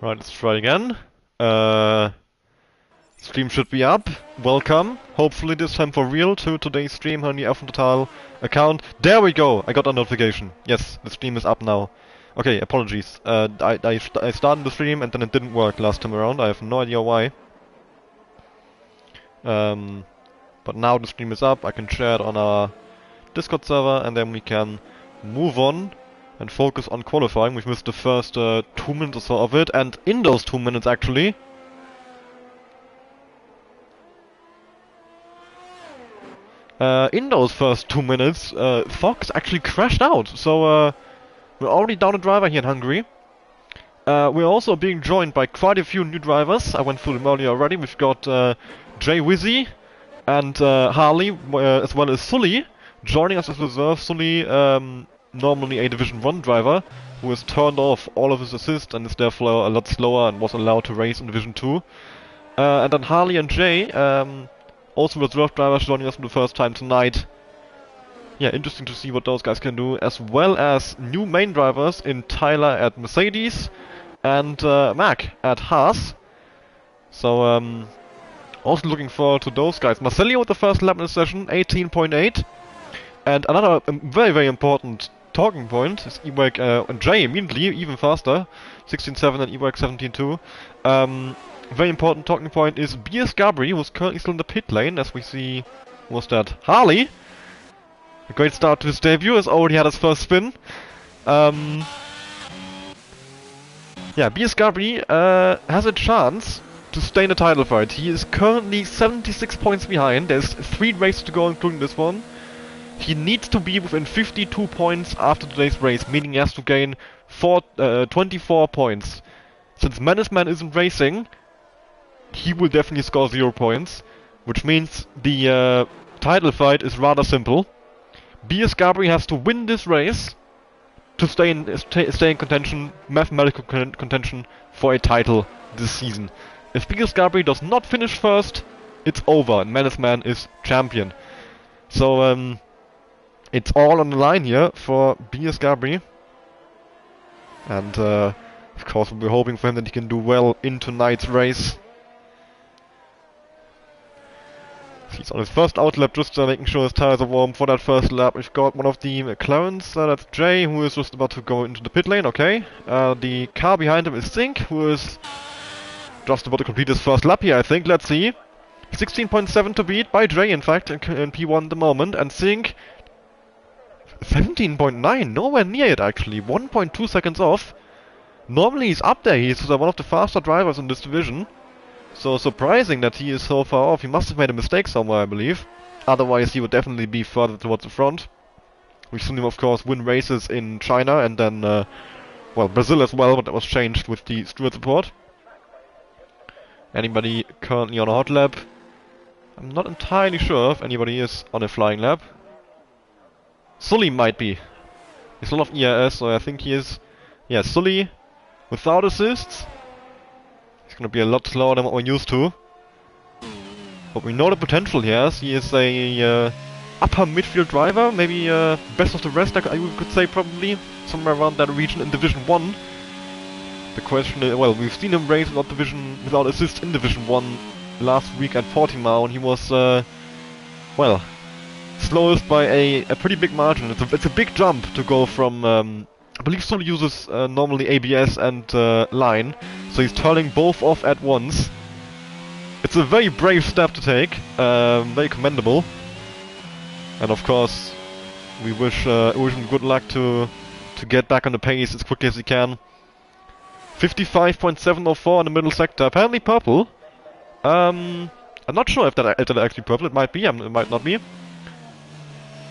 Right, let's try again. Stream should be up. Welcome. Hopefully this time for real to today's stream on the F Total account. There we go! I got a notification. Yes, the stream is up now. Okay, apologies. I started the stream and then it didn't work last time around. I have no idea why. But now the stream is up. I can share it on our Discord server and then we can move on and focus on qualifying. We've missed the first 2 minutes or so of it, and in those 2 minutes actually in those first 2 minutes, Fox actually crashed out. So we're already down a driver here in Hungary. We're also being joined by quite a few new drivers. I went through them earlier already. We've got Jay Wizzy and Harley, as well as Sully, joining us as reserve. Sully, normally a Division 1 driver, who has turned off all of his assists and is therefore a lot slower and was allowed to race in Division 2. And then Harley and Jay, also reserve drivers, joining us for the first time tonight. Yeah, interesting to see what those guys can do, as well as new main drivers in Tyler at Mercedes and Mac at Haas. So, also looking forward to those guys. Marcelio with the first lap in the session, 18.8. And another very, very important talking point is E-Work and Jay immediately, even faster, 16.7 and E-Work 17.2. Very important talking point is BS Gabri, who's currently still in the pit lane, as we see, was that Harley. A great start to his debut, has already had his first spin. Yeah, BS Gabri has a chance to stay in the title fight. He is currently 76 points behind. There's 3 races to go, including this one. He needs to be within 52 points after today's race, meaning he has to gain 24 points. Since Menaceman isn't racing, he will definitely score 0 points, which means the title fight is rather simple. BS Gabri has to win this race to stay in contention, mathematical contention for a title this season. If BS Gabri does not finish first, it's over and Menaceman is champion. So it's all on the line here for BS Gabri. And of course we're hoping for him that he can do well in tonight's race. He's on his first outlap, just making sure his tires are warm for that first lap. We've got one of the McLarens, that's Jay, who is just about to go into the pit lane, okay. The car behind him is Zink, who is just about to complete his first lap here, I think. Let's see. 16.7 to beat by Jay, in fact, in P1 at the moment, and Zink 17.9, nowhere near it actually, 1.2 seconds off. Normally he's up there, he's one of the faster drivers in this division. So surprising that he is so far off. He must have made a mistake somewhere, I believe. Otherwise he would definitely be further towards the front. We've seen him of course win races in China and then, well, Brazil as well, but that was changed with the steward support. Anybody currently on a hot lap? I'm not entirely sure if anybody is on a flying lap. Sully might be. He's a lot of ERS, so I think he is. Yeah, Sully without assists. He's gonna be a lot slower than what we're used to. But we know the potential he has. He is a upper midfield driver, maybe best of the rest, I could say probably. Somewhere around that region in Division 1. The question is, well, we've seen him race without assists in Division 1 last week at Portimao, and he was, well, slowest by a pretty big margin. It's a big jump to go from, I believe Sully uses normally ABS and line, so he's turning both off at once. It's a very brave step to take, very commendable. And of course, we wish him good luck to get back on the pace as quickly as he can. 55.704 in the middle sector, apparently purple. I'm not sure if that actually purple, it might be, it might not be.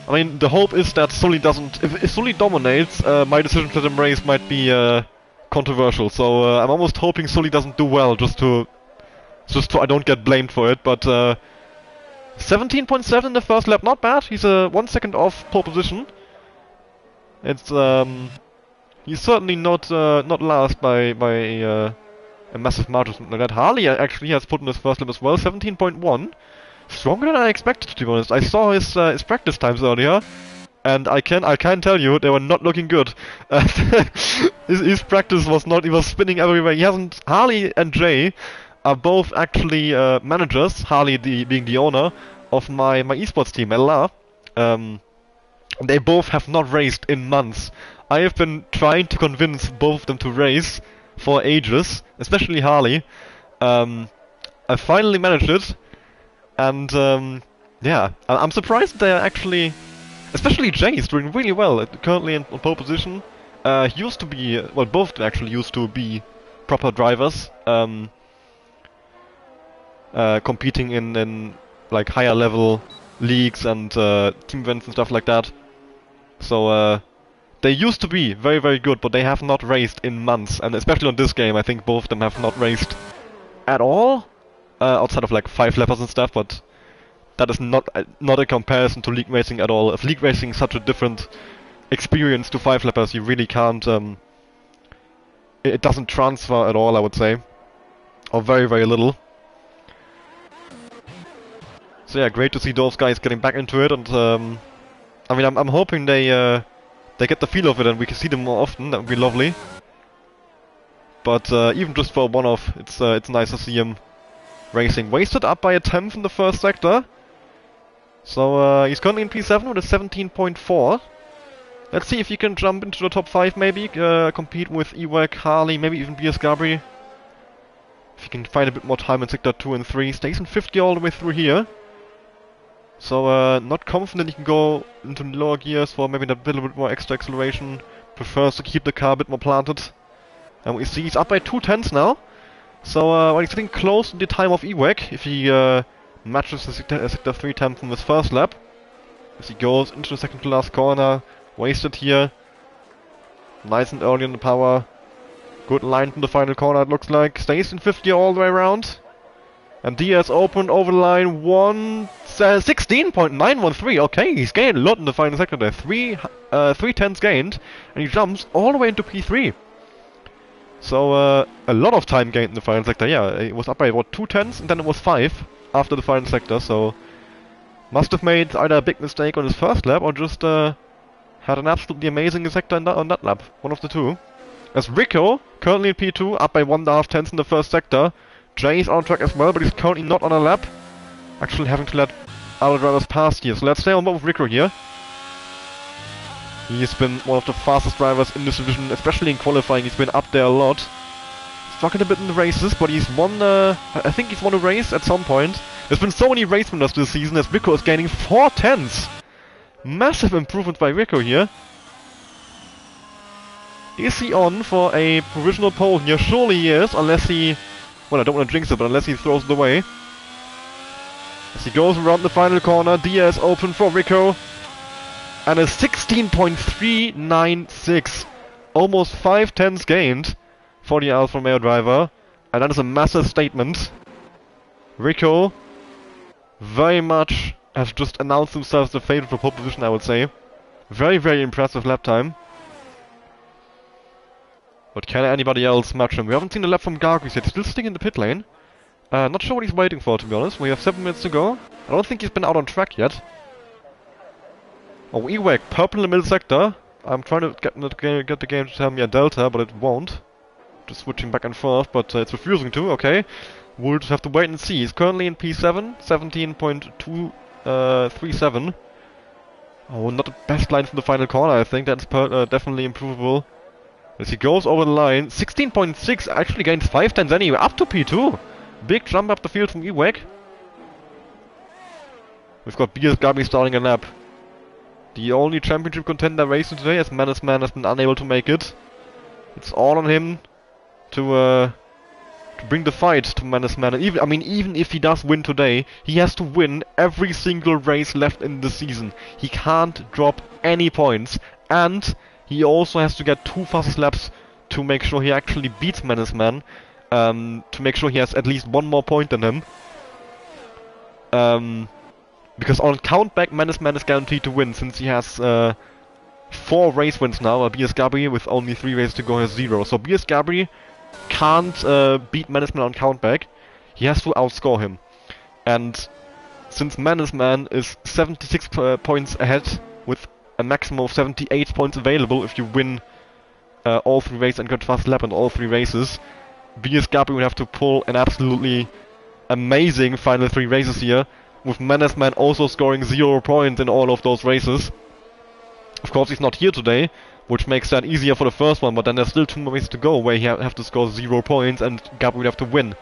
I mean, the hope is that Sully doesn't... If Sully dominates, my decision to let him race might be controversial, so I'm almost hoping Sully doesn't do well, just so I don't get blamed for it, but 17.7 in the first lap, not bad. He's 1 second off pole position. It's he's certainly not last by a massive margin like that. Harley actually has put in his first lap as well, 17.1. Stronger than I expected, to be honest. I saw his practice times earlier. And I can tell you they were not looking good. His practice was not. He was spinning everywhere. He hasn't. Harley and Jay are both actually managers. Harley being the owner of my esports team, LR. They both have not raced in months. I have been trying to convince both of them to race for ages, especially Harley. I finally managed it, and yeah, I'm surprised they're actually. Especially Jay is doing really well, currently in pole position. He used to be, well, both actually used to be proper drivers, competing in like higher level leagues and team events and stuff like that. So they used to be very, very good, but they have not raced in months. And especially on this game, I think both of them have not raced at all, outside of like 5 lappers and stuff, but that is not a comparison to league racing at all. If league racing is such a different experience to 5 lappers, you really can't. It doesn't transfer at all, I would say, or very, very little. So yeah, great to see those guys getting back into it, and I mean, I'm hoping they get the feel of it and we can see them more often. That would be lovely. But even just for a one-off, it's nice to see him racing. Wasted up by a 10th in the first sector. So he's currently in P7 with a 17.4. Let's see if he can jump into the top 5 maybe, compete with Ewek, Harley, maybe even BS Gabri. If he can find a bit more time in sector 2 and 3. Stays in 50 all the way through here. So not confident he can go into lower gears for maybe a little bit more extra acceleration. Prefers to keep the car a bit more planted. And we see he's up by 2/10 now. So well, he's getting close to the time of Ewek if he matches the sector 3 time from his first lap. As he goes into the second to last corner, wasted here. Nice and early on the power. Good line from the final corner, it looks like. Stays in 50 all the way around. And Diaz opened over the line 16.913. Okay, he's gained a lot in the final sector there. 3 tenths gained, and he jumps all the way into P3. So a lot of time gained in the final sector. Yeah, it was up by what, 2 tenths, and then it was 5 after the final sector. So must have made either a big mistake on his first lap or just had an absolutely amazing sector on that lap. One of the two. As Rico, currently in P2, up by 1.5 tenths in the first sector. Jay is on track as well, but he's currently not on a lap. Actually having to let other drivers pass here. So let's stay on board with Rico here. He's been one of the fastest drivers in this division, especially in qualifying. He's been up there a lot. Struggled a bit in the races, but he's won, I think he's won a race at some point. There's been so many race winners this season as Rico is gaining 4 tenths. Massive improvement by Rico here. Is he on for a provisional pole here? Surely he is, unless he... Well, I don't want to jinx it, but unless he throws it away. As he goes around the final corner, Diaz open for Rico. And a 16.396. Almost 5 tenths gained for the Alfa Romeo driver. And that is a massive statement. Rico very much has just announced himself as the favorite for pole position, I would say. Very, very impressive lap time. But can anybody else match him? We haven't seen a lap from Gargus yet. Still sitting in the pit lane. Not sure what he's waiting for, to be honest. We have 7 minutes to go. I don't think he's been out on track yet. Oh, Ewek, purple in the middle sector. I'm trying to get the game to tell me a delta, but it won't. Just switching back and forth, but it's refusing to. Okay. We'll just have to wait and see. He's currently in P7, 17.237. Oh, not the best line from the final corner, I think. That's definitely improvable. As he goes over the line, 16.6 actually gains 5 tenths anyway, up to P2. Big jump up the field from Ewek. We've got BS Gabi starting a lap. The only championship contender racing today, as Menace Man has been unable to make it. It's all on him to bring the fight to Menace Man. And even if he does win today, he has to win every single race left in the season. He can't drop any points, and he also has to get 2 fastest laps to make sure he actually beats Menace Man. To make sure he has at least 1 more point than him. Because on countback, Menace Man is guaranteed to win, since he has 4 race wins now. BS Gabri, with only 3 races to go, has 0. So BS Gabri can't beat Menace Man on countback. He has to outscore him. And since Menace Man is 76 points ahead with a maximum of 78 points available if you win all 3 races and get fast lap in all 3 races. BS Gabby would have to pull an absolutely amazing final 3 races here, with Menace Man also scoring 0 points in all of those races. Of course, he's not here today, which makes that easier for the first one, but then there's still 2 more races to go where he have to score 0 points and Gabby would have to win.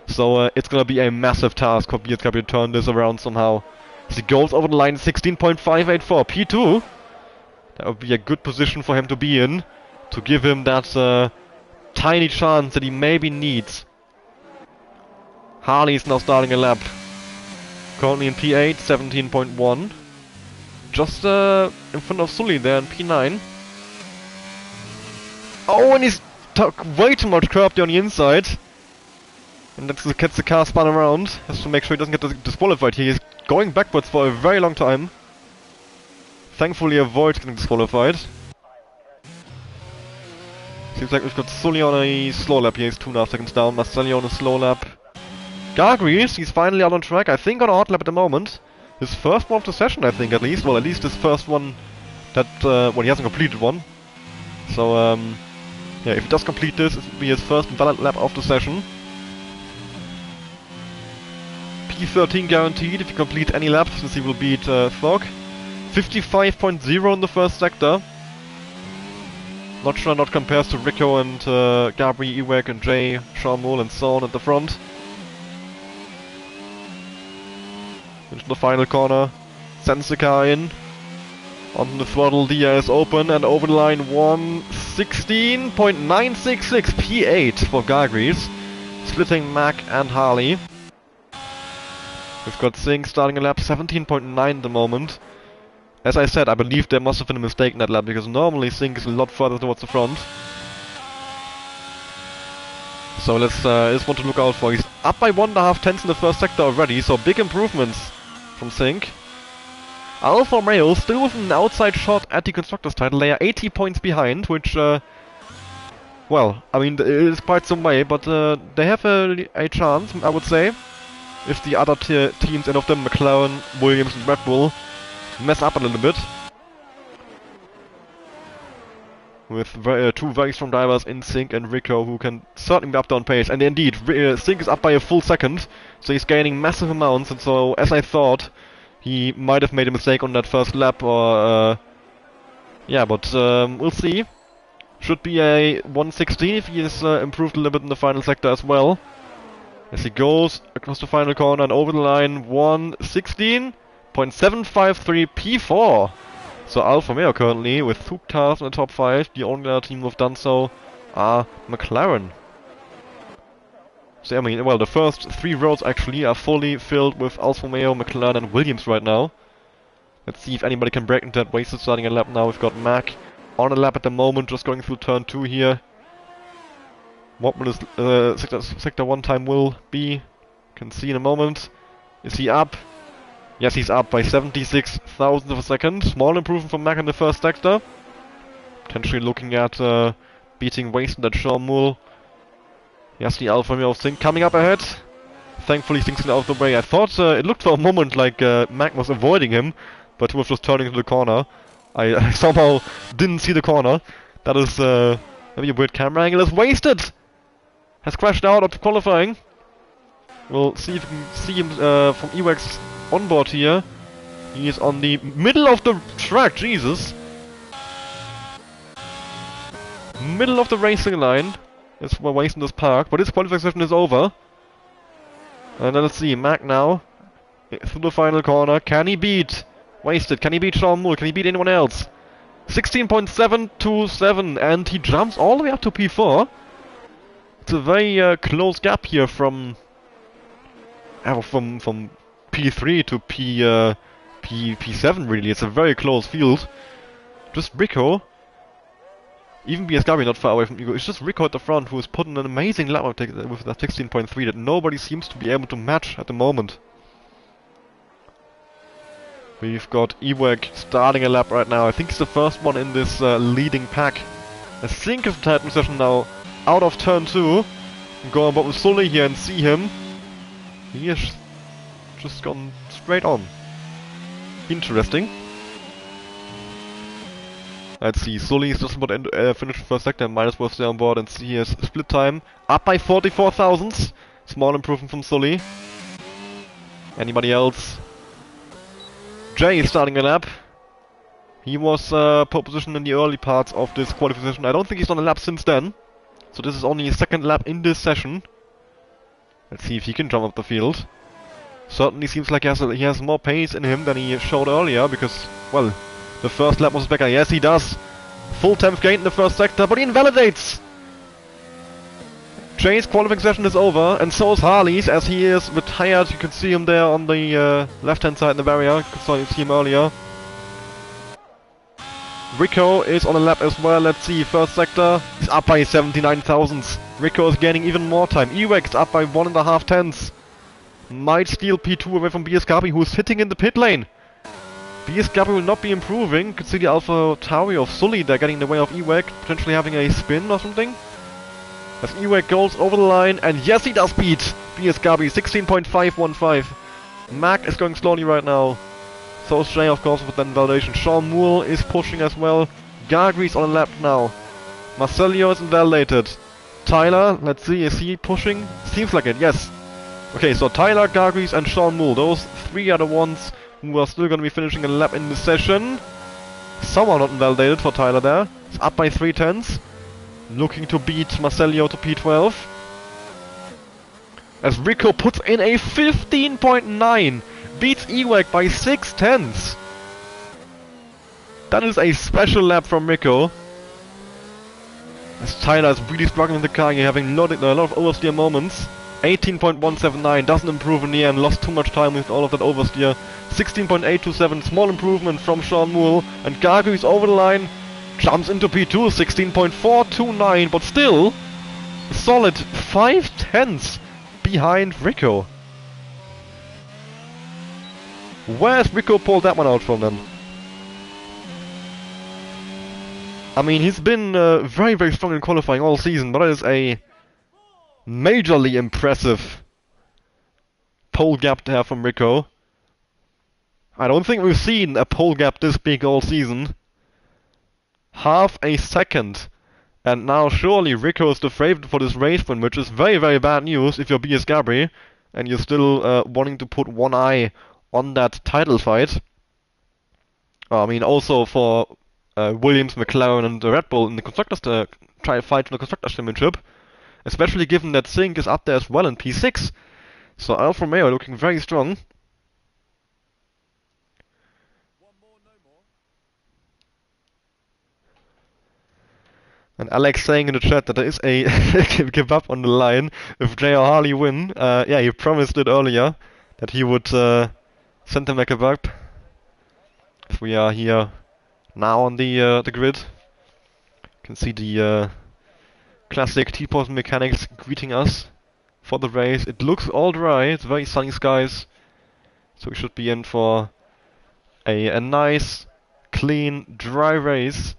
So it's gonna be a massive task for BS Gabby to turn this around somehow. As he goes over the line, 16.584, P2. That would be a good position for him to be in, to give him that tiny chance that he maybe needs. Harley is now starting a lap. Currently in P8, 17.1. Just in front of Sully there in P9. Oh, and he's took way too much curb there on the inside. And that's gets the car spun around. Has to make sure he doesn't get disqualified here. He's going backwards for a very long time. Thankfully avoids getting disqualified. Seems like we've got Sully on a slow lap here. He's 2.5 seconds down. Marcelli on a slow lap. Gargries, he's finally out on track. I think on a hot lap at the moment. His first one of the session, I think, at least. Well, at least his first one that, well, he hasn't completed one. So, yeah, if he does complete this, it will be his first valid lap of the session. P13 guaranteed if he completes any lap, since he will beat Thog. 55.0 in the first sector. Not sure not compares to Rico and Gabri, Ewek and Jay, Sharmul and so on at the front. Into the final corner. Sends the car in. On the throttle, Dia is open and over the line 1:16.966 P8 for Gargries. Splitting Mac and Harley. We've got Singh starting a lap 17.9 at the moment. As I said, I believe there must have been a mistake in that lap, because normally Singh is a lot further towards the front. So let's just want to look out for. He's up by 1.5 tenths in the first sector already, so big improvements from Singh. Alfa Romeo still with an outside shot at the Constructors' title. They are 80 points behind, which, well, I mean, it is quite some way, but they have a chance, I would say. If the other teams, any of them, McLaren, Williams and Red Bull, mess up a little bit. With two very strong drivers in Singh and Rico, who can certainly be up down pace. And indeed, Singh is up by a full second, so he's gaining massive amounts, and so, as I thought, he might have made a mistake on that first lap, or yeah, but we'll see. Should be a 1:16 if he has improved a little bit in the final sector as well. As he goes across the final corner and over the line, 1:16.753 P4. So Alfa Romeo currently with 2 cars in the top 5. The only other team who have done so are McLaren. So I mean, well, the first 3 rows actually are fully filled with Alfa Romeo, McLaren and Williams right now. Let's see if anybody can break into that race. Starting a lap now. We've got Mac on a lap at the moment, just going through turn 2 here. What will his sector 1 time will be? Can see in a moment. Is he up? Yes, he's up by 76 thousandths of a second. Small improvement from Mac in the first sector. Potentially looking at beating Wasted at Sharmul. Yes, the Alfa Romeo Singh coming up ahead. Thankfully, Singh's out of the way. I thought it looked for a moment like Mac was avoiding him, but he was just turning into the corner. I somehow didn't see the corner. That is maybe a weird camera angle. Is Wasted! Has crashed out of qualifying. We'll see if we can see him from Ewek's onboard here. He is on the middle of the track, Jesus! Middle of the racing line. It's where Wasted is parked, but his qualifying session is over. And then let's see, Mac now. Through the final corner. Can he beat Wasted? Can he beat Sharmul? Can he beat anyone else? 16.727, and he jumps all the way up to P4. It's a very close gap here from P3 to P7 really. It's a very close field. Just Rico, even BSW not far away from Ego. It's just Rico at the front who has put in an amazing lap with that 16.3 that nobody seems to be able to match at the moment. We've got Ewek starting a lap right now. I think he's the first one in this leading pack. I think of the Titan session now. Out of turn 2, go on board with Sully here and see him. He has just gone straight on. Interesting. Let's see, Sully's just about finished first sector, might as well stay on board and see his split time. Up by 44 thousandths. Small improvement from Sully. Anybody else? Jay is starting a lap. He was pole position in the early parts of this qualification. I don't think he's done a lap since then. So this is only his second lap in this session. Let's see if he can jump up the field. Certainly seems like he has more pace in him than he showed earlier, because, well, the first lap was better. Yes, he does. Full 10th gain in the first sector, but he invalidates! Jay's qualifying session is over, and so is Harley's, as he is retired. You can see him there on the left-hand side in the barrier. You could see him earlier. Rico is on a lap as well. Let's see, first sector. He's up by 79 thousandths. Rico is gaining even more time. Ewex up by 1.5 tenths. Might steal P2 away from BS Gabi, who's sitting in the pit lane. BS Gabi will not be improving. You can see the Alpha Tauri of Sully there getting in the way of Ewek, potentially having a spin or something. As Ewek goes over the line, and yes, he does beat BS Gabi, 16.515. Mac is going slowly right now. So is Jay, of course, with that invalidation. Sean Moore is pushing as well. Gagri's on a lap now. Marcelio is invalidated. Tyler, let's see, is he pushing? Seems like it, yes. Okay, so Tyler, Gagris, and Sean Moore, those three are the ones who are still going to be finishing a lap in the session. Somehow not invalidated for Tyler there. He's up by 3 tenths. Looking to beat Marcelio to P12. As Rico puts in a 15.9. Beats Ewek by 6 tenths. That is a special lap from Rico. As Tyler is really struggling with the car, you're having a lot of oversteer moments. 18.179, doesn't improve in the end, lost too much time with all of that oversteer. 16.827, small improvement from Sean Moore. And Gagu is over the line, jumps into P2, 16.429, but still a solid 5 tenths behind Rico. Where's Rico pulled that one out from then? I mean, he's been very, very strong in qualifying all season, but that is a majorly impressive pole gap there from Rico. I don't think we've seen a pole gap this big all season. Half a second. And now surely Rico is the favorite for this race win, which is very, very bad news if you're BS Gabri and you're still wanting to put one eye on that title fight. I mean, also for Williams, McLaren, and Red Bull in the constructors try to fight for the constructors championship, especially given that Sink is up there as well in P6. So Alfa Romeo looking very strong. And Alex saying in the chat that there is a give up on the line if Jay or Harley win. Yeah, he promised it earlier that he would send them back a bug. If we are here now on the grid, you can see the classic T-Pose mechanics greeting us for the race. It looks all dry, it's very sunny skies, so we should be in for a nice, clean, dry race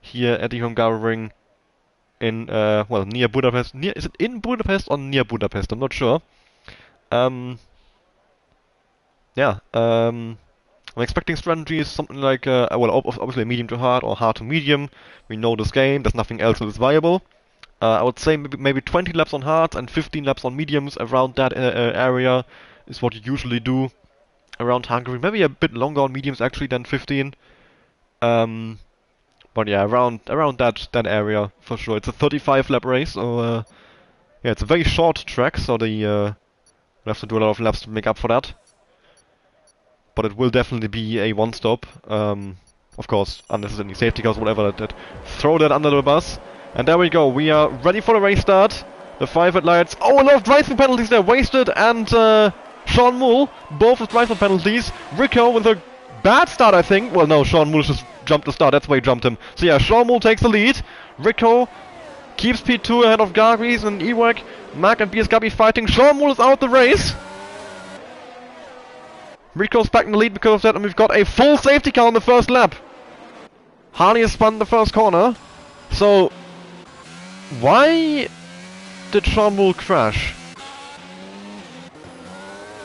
here at the Hungaroring in, well, near Budapest. Is it in Budapest or near Budapest? I'm not sure. Yeah, I'm expecting strategies something like, well, obviously medium to hard or hard to medium. We know this game, there's nothing else that is viable. I would say maybe 20 laps on hards and 15 laps on mediums around that area is what you usually do around Hungary. Maybe a bit longer on mediums actually than 15. But yeah, around that area for sure. It's a 35 lap race, so yeah, it's a very short track, so we'll have to do a lot of laps to make up for that. But it will definitely be a one-stop. Of course, unless there's any safety cars or whatever that throw that under the bus. And there we go, we are ready for the race start. The 5 red lights. Oh, a lot of driving penalties there. Wasted and Sean Moore, both with driving penalties. Rico with a bad start, I think. Well, no, Sean Moore just jumped the start. That's why he jumped him. So yeah, Sean Moore takes the lead. Rico keeps P2 ahead of Gagris and Ewek. Mac and BS Gabi fighting. Sean Moore is out the race. Rico's back in the lead because of that, and we've got a full safety car on the first lap. Harley has spun the first corner. So why did Sean Moore crash?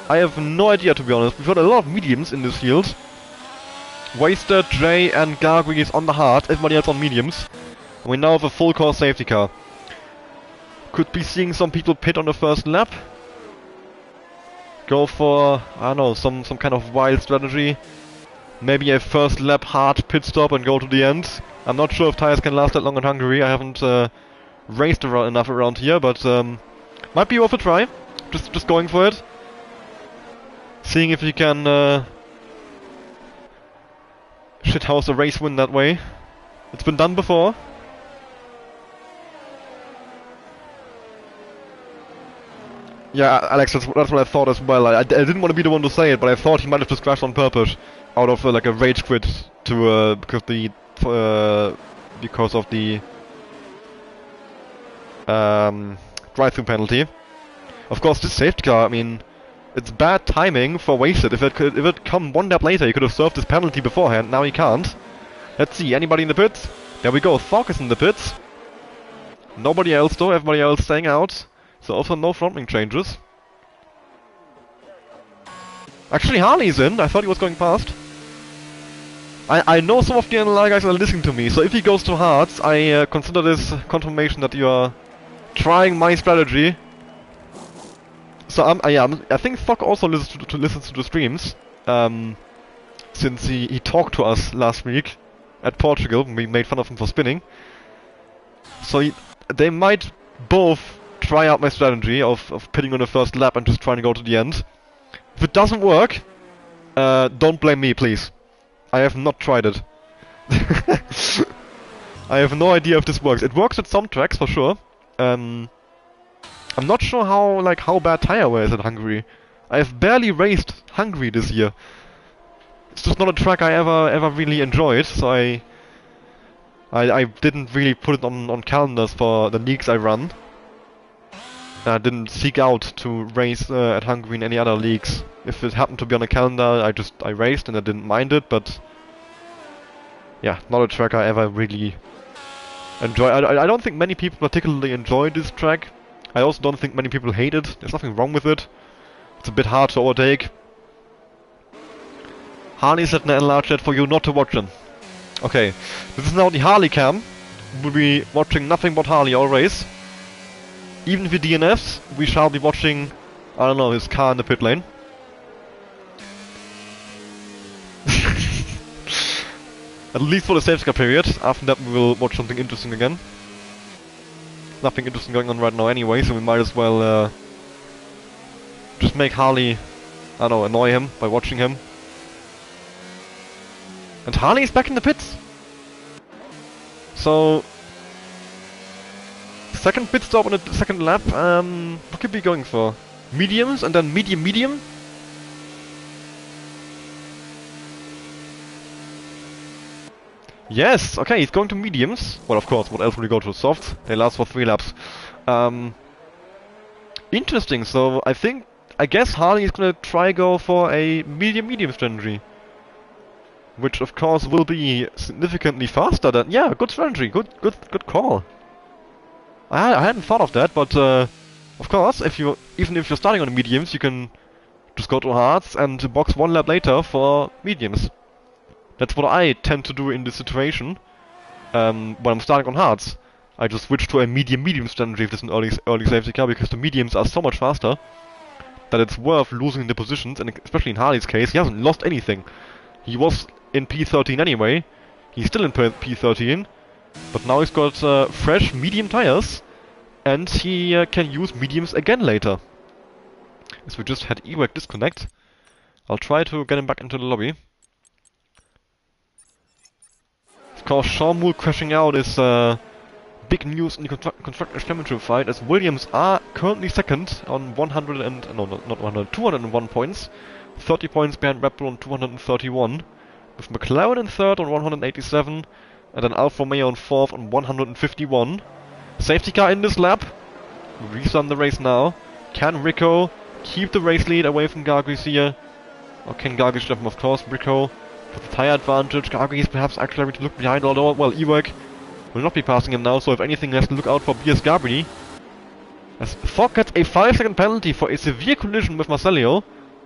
I have no idea, to be honest. We've got a lot of mediums in this field. Wasted, Jay and Gargui is on the hard, everybody else on mediums. And we now have a full course safety car. Could be seeing some people pit on the first lap. Go for, I don't know, some kind of wild strategy. Maybe a first lap hard pit stop and go to the end. I'm not sure if tires can last that long in Hungary. I haven't raced enough around here, but might be worth a try. Just going for it. Seeing if you can shithouse a race win that way. It's been done before. Yeah, Alex, that's what I thought as well. I didn't want to be the one to say it, but I thought he might have just crashed on purpose, out of like a rage quit to because of the drive-through penalty. Of course, this safety car, I mean, it's bad timing for Wasted. If it come one lap later, he could have served this penalty beforehand. Now he can't. Let's see, anybody in the pits? There we go. Thok is in the pits. Nobody else though. Everybody else staying out. So also no front wing changes. Actually, Harley's in. I thought he was going past. I know some of the NLR guys are listening to me, so if he goes to hards, I consider this confirmation that you are trying my strategy. So I think Thok also listens to the streams, since he talked to us last week at Portugal when we made fun of him for spinning. So they might both try out my strategy of pitting on the first lap and just trying to go to the end. If it doesn't work, don't blame me, please. I have not tried it. I have no idea if this works. It works at some tracks for sure. I'm not sure how bad tire wear is at Hungary. I have barely raced Hungary this year. It's just not a track I ever really enjoyed, so I didn't really put it on calendars for the leagues I run. I didn't seek out to race at Hungary in any other leagues. If it happened to be on a calendar, I raced and I didn't mind it, but yeah, not a track I ever really enjoy. I don't think many people particularly enjoy this track. I also don't think many people hate it. There's nothing wrong with it. It's a bit hard to overtake. Harley said in the NLR chat for you not to watch them. Okay, this is now the Harley cam. We'll be watching nothing but Harley all race. Even if he DNFs, we shall be watching, I don't know, his car in the pit lane. At least for the safety car period. After that we will watch something interesting again. Nothing interesting going on right now anyway, so we might as well just make Harley, I don't know, annoy him by watching him. And Harley is back in the pits! So second pit stop on the second lap, what could we be going for? Mediums and then medium? Yes, okay, he's going to mediums. Well, of course, what else would he go to? Softs? They last for 3 laps. Interesting, so I guess Harley is gonna try go for a medium strategy. Which of course will be significantly faster than... Yeah, good strategy, good call. I hadn't thought of that, but of course, even if you're starting on the mediums, you can just go to hards and box 1 lap later for mediums. That's what I tend to do in this situation when I'm starting on hards. I just switch to a medium strategy if there's an early safety car, because the mediums are so much faster that it's worth losing the positions, and especially in Harley's case, he hasn't lost anything. He was in P13 anyway, he's still in P13, but now he's got fresh medium tires, and he can use mediums again later. As we just had Ewek disconnect, I'll try to get him back into the lobby. Of course, Sean Moore crashing out is big news in the Constructors' Championship fight, as Williams are currently second on 201 points. 30 points behind Red Bull on 231. With McLaren in third on 187, and then Alfa Romeo in fourth on 151. Safety car in this lap. We restart the race now. Can Rico keep the race lead away from Gargis here? Or can Gargis step him? Of course, Rico with the tyre advantage. Gargis perhaps actually having to look behind, although, well, Ewek will not be passing him now, so if anything, he has to look out for BS Gabri. As Thok gets a 5-second penalty for a severe collision with Marcelio.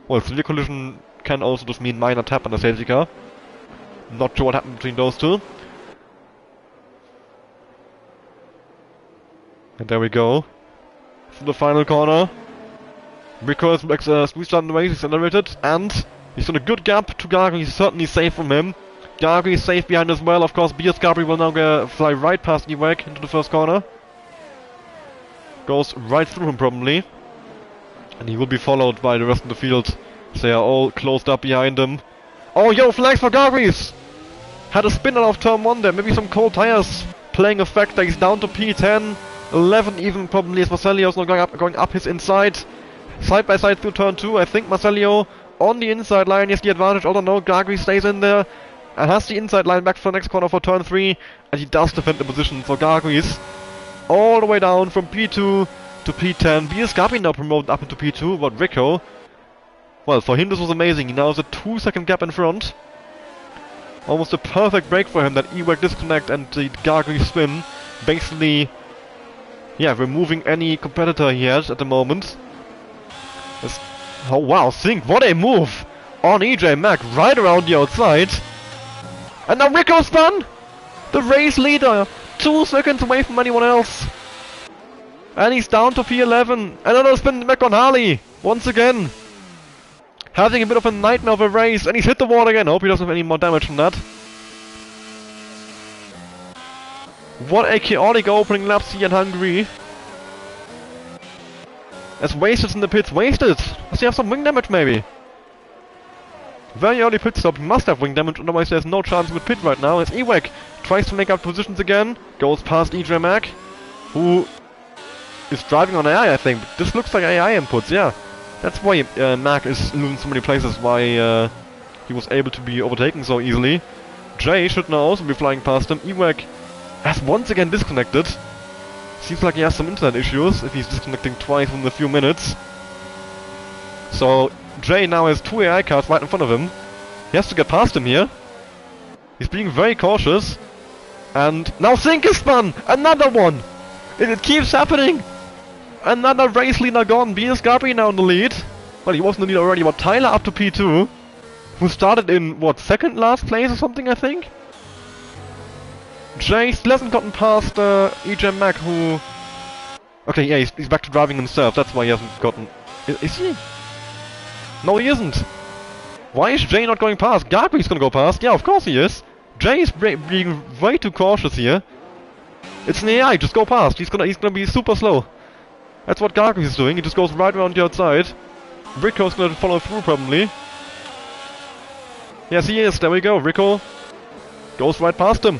Well, severe collision can also just mean minor tap on the safety car. Not sure what happened between those two. And there we go. To the final corner. Rico is restarting the race, he's accelerated, and he's in a good gap to Gagri. He's certainly safe from him. Gagri is safe behind as well. Of course, BS Gabri will now fly right past Ewek into the first corner. Goes right through him probably. And he will be followed by the rest of the field. They are all closed up behind him. Oh, yo, flags for Gagris! Had a spin out of turn 1 there, maybe some cold tires playing a factor. He's down to P10, 11 even probably, as Marcelio's now going up his inside. Side by side through turn 2, I think Marcelio on the inside line has the advantage, although no, Gagri stays in there and has the inside line back for the next corner for turn 3, and he does defend the position for Gagris. All the way down from P2 to P10. BS Gabi now promoted up into P2, but Rico, well, for him this was amazing. He now has a 2-second gap in front. Almost a perfect break for him, that Ewek disconnect and the Gagri spin. Basically, yeah, removing any competitor he has at the moment. Oh wow, think what a move on EJ Mack right around the outside. And now Rico spun! The race leader, 2 seconds away from anyone else. And he's down to P11. Another spin back on Harley, once again. Having a bit of a nightmare of a race, and he's hit the wall again. Hope he doesn't have any more damage from that. What a chaotic opening laps here in Hungary. As Wasted's in the pits. Wasted! Does he have some wing damage maybe? Very early pit stop, he must have wing damage, otherwise there's no chance with pit right now. As Ewek tries to make up positions again, goes past EJ Mack, who is driving on AI, I think. But this looks like AI inputs, yeah. That's why Mack is losing so many places, why he was able to be overtaken so easily. Jay should now also be flying past him. Ewek has once again disconnected. Seems like he has some internet issues if he's disconnecting twice within a few minutes. So Jay now has 2 AI cars right in front of him. He has to get past him here. He's being very cautious. And now Zink is spun! Another one! It keeps happening! Another race leader gone. BS Gabri now in the lead. Well, he was in the lead already, but Tyler up to P2. Who started in, what, second last place or something, I think? Jay still hasn't gotten past EJ Mack, who... Okay, yeah, he's back to driving himself. That's why he hasn't gotten... Is he? No, he isn't. Why is Jay not going past? Gabri's gonna go past. Yeah, of course he is. Jay is being way too cautious here. It's an AI, just go past. He's gonna be super slow. That's what Gagri is doing. He just goes right around the outside. Rico's gonna follow through probably. Yes, he is. There we go. Rico goes right past him.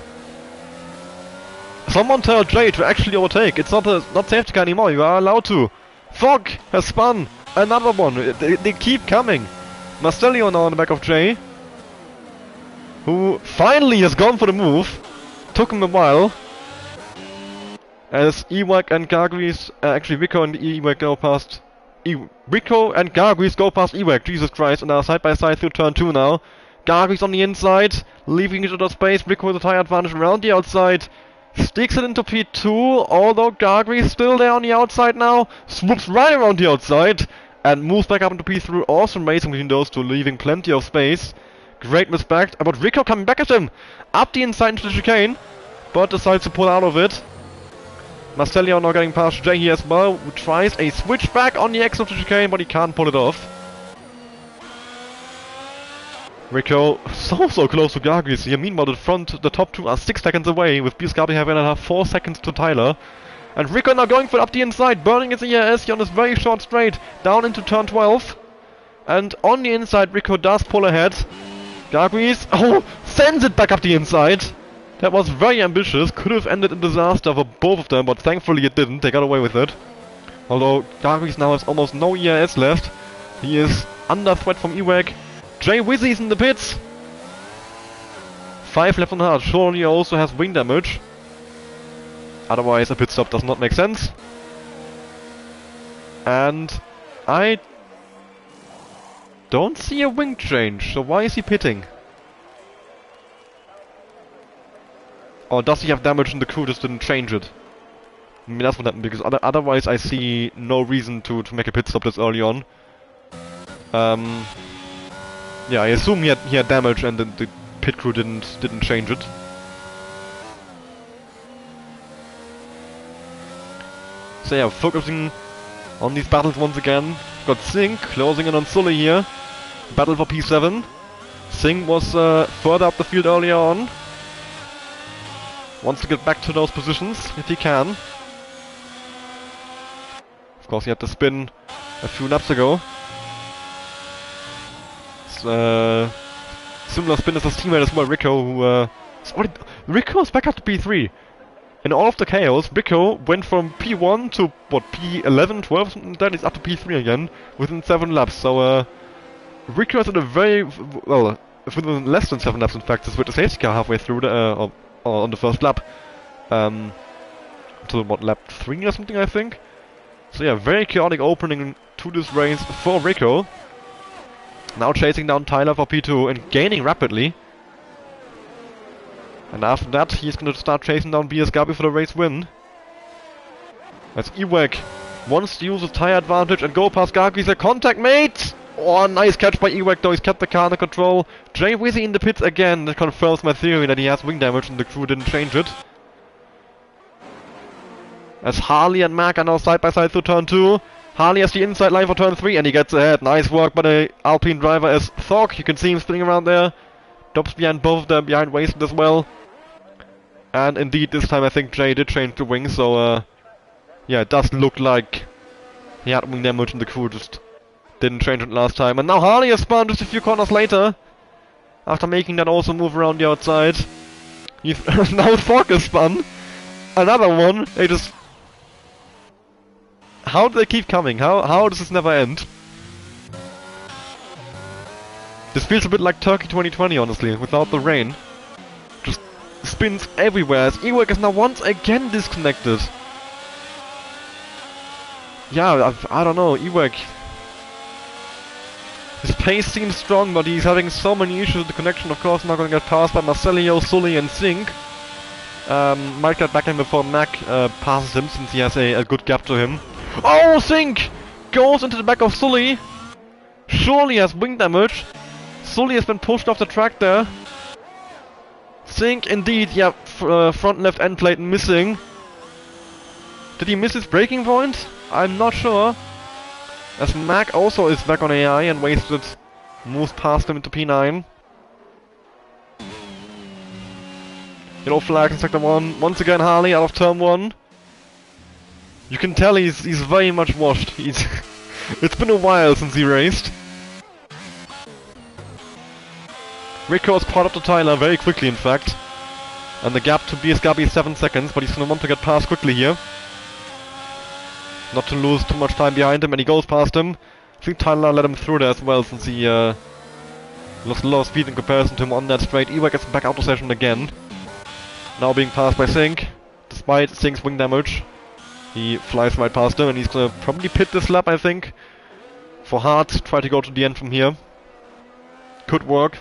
Someone tell Jay to actually overtake. It's not safety car anymore. You are allowed to. Fog has spun. Another one. They keep coming. Marcelio now on the back of Jay, who finally has gone for the move. Took him a while. As Ewek and Gagris, actually Rico and Ewek go past... Rico and Gagris go past Ewek, Jesus Christ, and are side by side through turn 2 now. Gagris on the inside, leaving each other space, Rico with a tire advantage around the outside. Sticks it into P2, although Gagris is still there on the outside now. Swoops right around the outside, and moves back up into P3, awesome racing between those two, leaving plenty of space. Great respect, but Rico coming back at him! Up the inside into the chicane, but decides to pull out of it. Marcelio now getting past Jay here as well, who tries a switchback on the exit of the chicane, but he can't pull it off. Rico so close to Gagris here. Meanwhile, the top 2 are 6 seconds away, with BS Gabi having another 4 seconds to Tyler. And Rico now going for it up the inside, burning his ERS here on this very short straight, down into turn 12. And on the inside, Rico does pull ahead. Gagris, sends it back up the inside. That was very ambitious, could have ended in disaster for both of them, but thankfully it didn't, they got away with it. Although Gagris now has almost no ERS left. He is under threat from Ewek. Jay Wizzy's in the pits. 5 left on hard, surely also has wing damage. Otherwise a pit stop does not make sense. And I don't see a wing change, so why is he pitting? Or does he have damage and the crew just didn't change it? I mean, that's what happened, because otherwise I see no reason to make a pit stop this early on. Yeah, I assume he had damage and the pit crew didn't change it. So yeah, focusing on these battles once again. Got Singh closing in on Sully here. Battle for P7. Singh was further up the field earlier on. Wants to get back to those positions if he can. Of course, he had to spin a few laps ago. Similar spin as his teammate as well, Rico, who Rico's back up to P3. In all of the chaos, Rico went from P1 to what, P11, 12, something like that. He's up to P3 again within 7 laps. So Rico is at a very within less than 7 laps in fact. Is with the safety car halfway through or on the first lap, to what, lap 3 or something, I think. So yeah, very chaotic opening to this race for Rico. Now chasing down Tyler for P2 and gaining rapidly. And after that, he's going to start chasing down BS Gabi for the race win. As Ewek wants to use his tire advantage and go past Gabi. He's a contact mate! Oh, nice catch by Ewek though, he's kept the car under control. Jay Wizzy in the pits again, that confirms my theory that he has wing damage and the crew didn't change it. As Harley and Mac are now side by side through turn 2. Harley has the inside line for turn 3 and he gets ahead. Nice work by the Alpine driver as Thog, you can see him spinning around there. Dobbs behind both of them, behind Wasted as well. And indeed, this time I think Jay did change the wing, so yeah, it does look like he had wing damage and the crew just didn't change it last time. And now Harley has spun just a few corners later, after making that awesome move around the outside. Now Thog is spun. Another one. They just... How do they keep coming? How does this never end? This feels a bit like Turkey 2020, honestly, without the rain. Just spins everywhere, as Ewek is now once again disconnected. Yeah, I don't know, Ewek. His pace seems strong, but he's having so many issues with the connection. Of course, not gonna get passed by Marcelio, Sully and Sink. Might get back in before Mac passes him, since he has a good gap to him. Oh, Sink! Goes into the back of Sully. Surely has wing damage. Sully has been pushed off the track there. Sink, indeed, yeah, front left end plate missing. Did he miss his braking point? I'm not sure. As Mac also is back on AI and Wasted moves past him into P9. Yellow flag in sector 1. Once again Harley out of turn 1. You can tell he's very much washed. It's been a while since he raced. Rico has caught up to Tyler very quickly, in fact. And the gap to BS Gabi is 7 seconds, but he's gonna want to get past quickly here. Not to lose too much time behind him, and he goes past him. I think Tyler let him through there as well, since he lost a lot of speed in comparison to him on that straight. Ewek gets back out of session again. Now being passed by Sink. Despite Sink's wing damage, he flies right past him, and he's gonna probably pit this lap, I think. For hard, try to go to the end from here. Could work.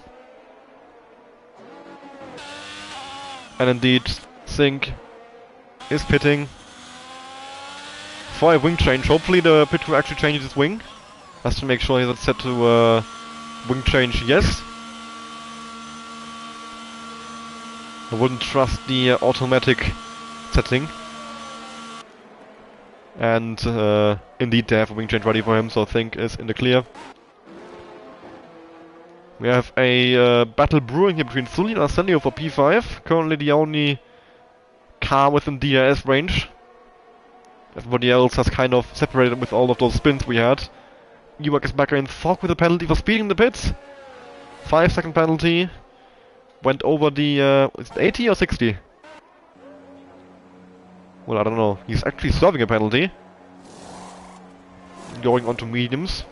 And indeed, Sink is pitting for a wing change. Hopefully the pit crew actually changes his wing. Has to make sure he's set to wing change, yes. I wouldn't trust the automatic setting. And indeed they have a wing change ready for him, so Think is in the clear. We have a battle brewing here between Sully and Arsenio for P5. Currently the only car within DRS range. Everybody else has kind of separated with all of those spins we had. Ewek is back in. Thog with a penalty for speeding the pits. 5-second penalty. Went over the... is it 80 or 60? Well, I don't know. He's actually serving a penalty. Going on to mediums.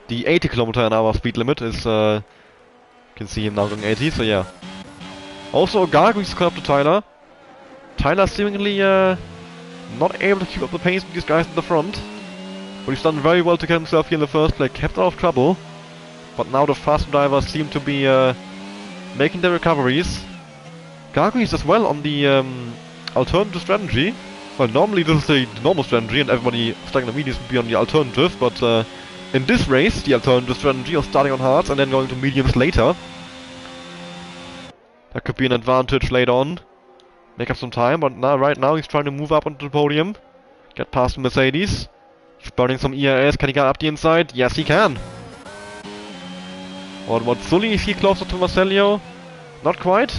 The 80 km/h speed limit is, you can see him now going 80, so yeah. Also, Gargu's caught up to Tyler. Tyler seemingly not able to keep up the pace with these guys in the front. But he's done very well to get himself here in the first place, kept out of trouble. But now the fast drivers seem to be making their recoveries. Gargu's as well on the alternative strategy. Well, normally this is the normal strategy and everybody starting the mediums would be on the alternative, but in this race, the alternative strategy of starting on hards and then going to mediums later That could be an advantage later on. Make up some time, but now, right now he's trying to move up onto the podium. Get past the Mercedes. He's burning some ERS. Can he get up the inside? Yes, he can. What Sully? Is he closer to Marcello? Not quite.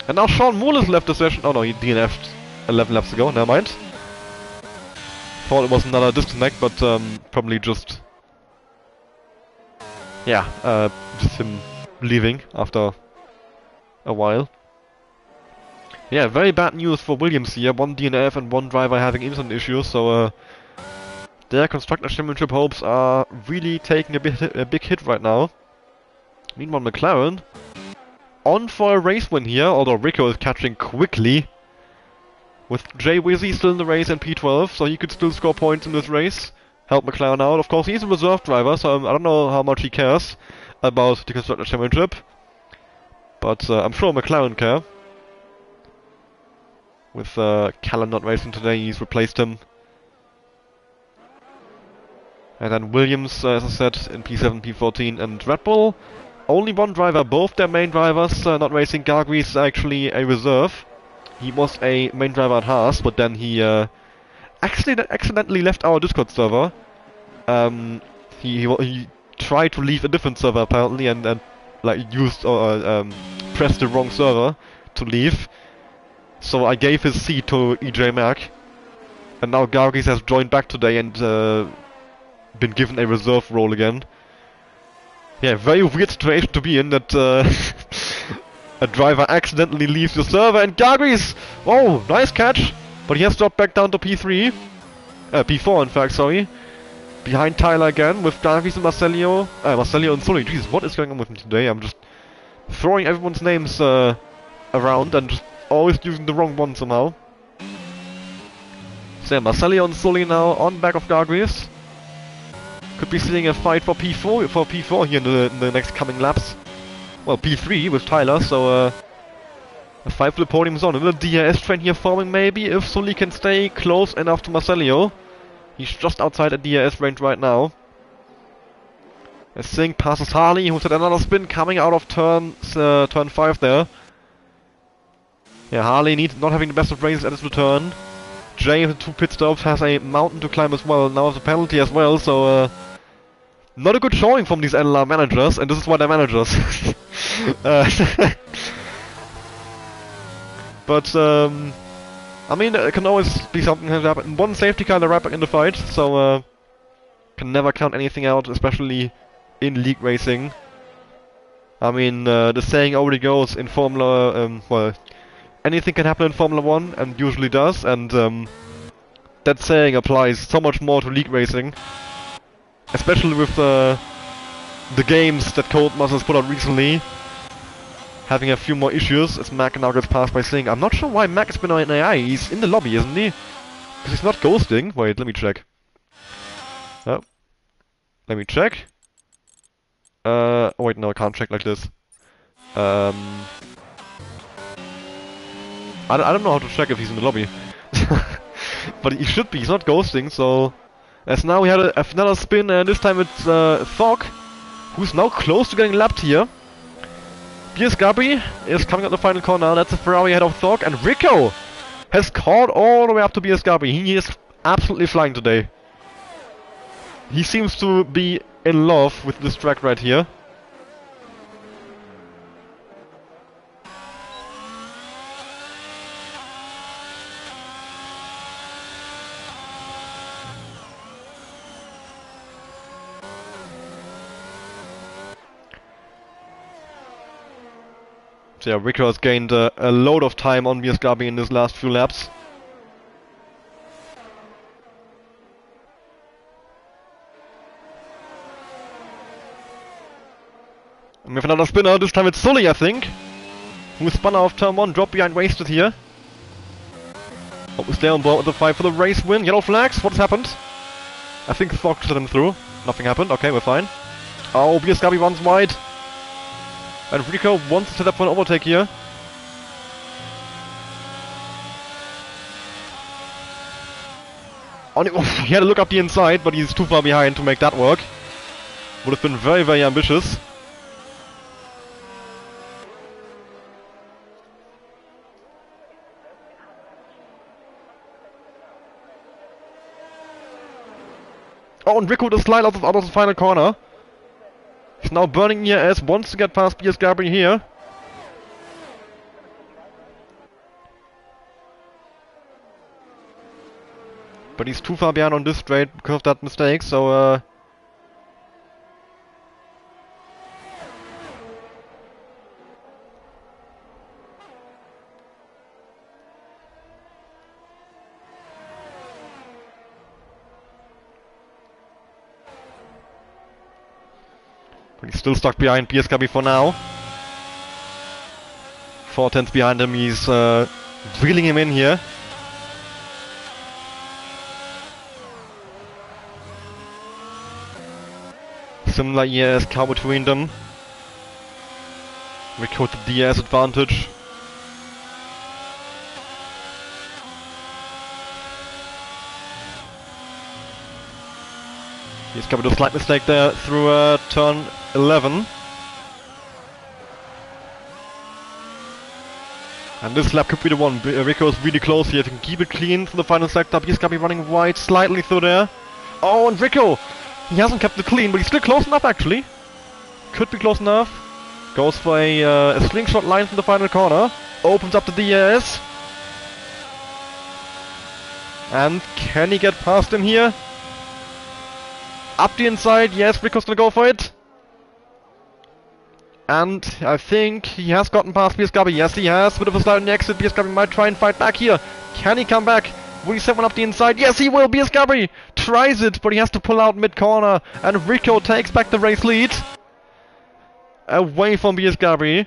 And now Sean Moore left the session. Oh no, he DNF'd 11 laps ago. Never mind. Thought it was another disconnect, but probably just... yeah, just him leaving after a while. Yeah, very bad news for Williams here. One DNF and one driver having instant issues, so their Constructors' Championship hopes are really taking a big hit right now. Meanwhile, McLaren on for a race win here, although Rico is catching quickly. With Jay Wizzy still in the race in P12, so he could still score points in this race. Help McLaren out. Of course, he's a reserve driver, so I don't know how much he cares about the Constructors' Championship. But I'm sure McLaren care. With Callan not racing today, he's replaced him. And then Williams, as I said, in P7, P14, and Red Bull. Only one driver, both their main drivers not racing. Gargui is actually a reserve. He was a main driver at Haas, but then he accidentally left our Discord server. He tried to leave a different server apparently, and like used or pressed the wrong server to leave. So I gave his seat to EJ Mack, and now Gargis has joined back today and been given a reserve role again. Yeah, very weird situation to be in, that a driver accidentally leaves the server, and Gargis! Oh, nice catch! But he has dropped back down to P3. P4 in fact, sorry. Behind Tyler again, with Gargis and Marcello. Marcello and Sully. Jeez, what is going on with me today? I'm just throwing everyone's names around and just always using the wrong one somehow. So yeah, Marcello and Sully now on back of Gargis. Could be seeing a fight for P4 here in the next coming laps. Well, P3 with Tyler, so a fight for the podium is on. A little DRS train here forming maybe, if Sully can stay close enough to Marcello. He's just outside a DRS range right now. As Singh passes Harley, who's had another spin coming out of turn 5 there. Yeah, Harley not having the best of races at his return. Jay with 2 pit stops has a mountain to climb as well. Now has a penalty as well, so not a good showing from these NLR managers, and this is why they're managers. But I mean, it can always be something that happen. One safety car, they're right back in the fight, so can never count anything out, especially in league racing. I mean, the saying already goes in Formula, well, anything can happen in Formula 1, and usually does, and that saying applies so much more to league racing. Especially with the games that Codemasters put out recently. Having a few more issues, as Mac now gets passed by Singh. I'm not sure why Mac has been on AI, he's in the lobby, isn't he? Because he's not ghosting. Wait, let me check. Oh. Let me check. Oh wait, no, I can't check like this. I don't know how to check if he's in the lobby. But he should be, he's not ghosting, so... As now we had another spin, and this time it's Thog, who's now close to getting lapped here. Piers Gabby is coming out the final corner, that's a Ferrari ahead of Thog, and Rico has caught all the way up to Piers Gabby. He is absolutely flying today. He seems to be in love with this track right here. So yeah, Rico has gained a load of time on Biasgabi in his last few laps. And we have another spinner, this time it's Sully, I think, who spun out of turn 1, dropped behind Wasted here. Oh, we stay on board with the fight for the race win. Yellow flags, what's happened? I think Fox let him through. Nothing happened, okay, we're fine. Oh, Biasgabi runs wide. And Rico wants to set up for an overtake here. He had to look up the inside, but he's too far behind to make that work. Would have been very, very ambitious. Oh, and Rico does slide out of the final corner. He's now burning ERS, wants to get past BS Gabri here. But he's too far behind on this straight because of that mistake, so but he's still stuck behind BS Gabri for now. 4 tenths behind him, he's wheeling him in here. Similar ERS car between them. Rico with the DRS advantage. He's covered a slight mistake there through turn 11. And this lap could be the one. Rico is really close here. If he can keep it clean for the final sector, he's gonna be running wide slightly through there. Oh, and Rico! He hasn't kept it clean, but he's still close enough actually. Could be close enough. Goes for a slingshot line from the final corner. Opens up the DRS. And can he get past him here? Up the inside, yes, Rico's gonna go for it. And I think he has gotten past BS Gabri. Yes, he has. Bit of a slide on the exit. BS Gabri might try and fight back here. Can he come back? Will he set one up the inside? Yes, he will. BS Gabri tries it, but he has to pull out mid-corner. And Rico takes back the race lead. Away from BS Gabri.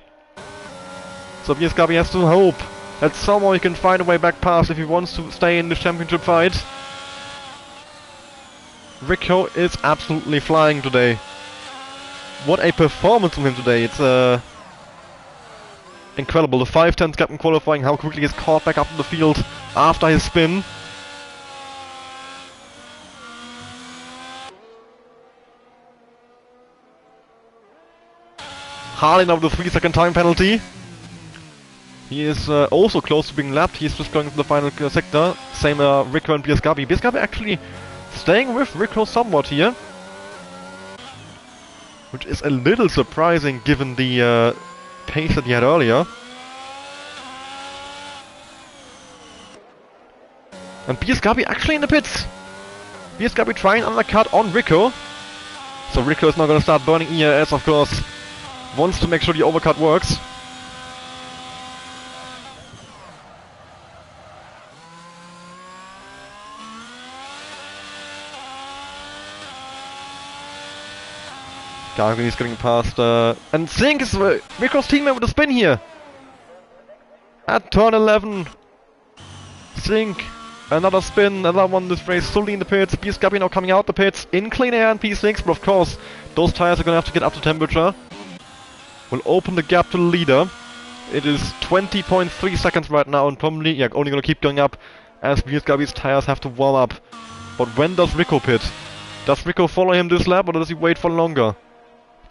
So BS Gabri has to hope that somehow he can find a way back past if he wants to stay in the championship fight. Rico is absolutely flying today. What a performance from him today. It's incredible. The 5/10 gap in qualifying, how quickly he's caught back up in the field after his spin. Harley now with the 3-second time penalty. He is also close to being lapped. He's just going to the final sector. Same Rico and BS Gabri. BS Gabri actually staying with Rico somewhat here. Which is a little surprising given the pace that he had earlier. And BS Gabri actually in the pits. BS Gabri trying undercut on Rico. So Rico is now going to start burning ERS, of course. Wants to make sure the overcut works. Gargin is getting past, and Zink is Rico's teammate with a spin here. At turn 11. Zink, another spin, another one this race, solely in the pits. BS Gabri now coming out the pits in clean air and P6, but of course, those tires are gonna have to get up to temperature. Will open the gap to the leader. It is 20.3 seconds right now, and probably, only gonna keep going up as BS Gabri's tires have to warm up. But when does Rico pit? Does Rico follow him this lap, or does he wait for longer?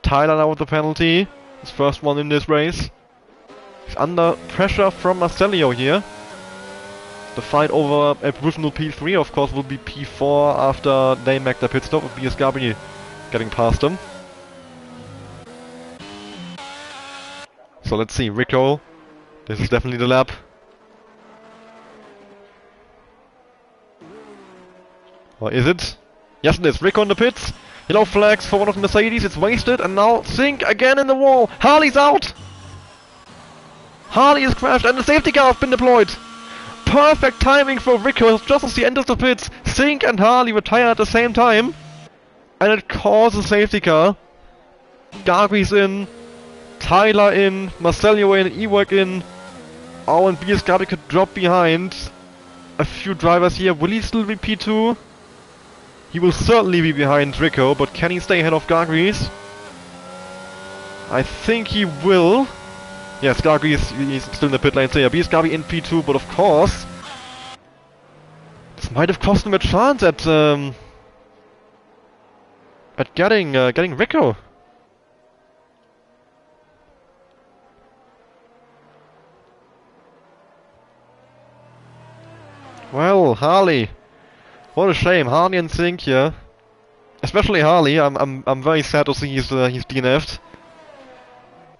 Tyler now with the penalty, his first one in this race. He's under pressure from Marcelio here. The fight over a provisional P3 of course will be P4 after they make their pit stop with BS Gabri getting past them. So let's see, Rico, this is definitely the lap. Or is it? Yes it is, Rico in the pits. Yellow flags for one of the Mercedes, it's wasted, and now Zink again in the wall. Harley's out! Harley is crashed and the safety car has been deployed. Perfect timing for Rico just as he enters the pits. Zink and Harley retire at the same time. And it causes a safety car. Gabri's in, Tyler in, Marcelio in, Ewek in. Oh, and BS Gabri could drop behind. A few drivers here, will he still be P2? He will certainly be behind Rico, but can he stay ahead of Gargris? I think he will. Yes, Gargris is still in the pit lane, so yeah, BS Gabri in P2, but of course this might have cost him a chance at getting Rico. Well, Harley. What a shame, Harley and Zink here. Especially Harley. I'm very sad to see he's DNF'd.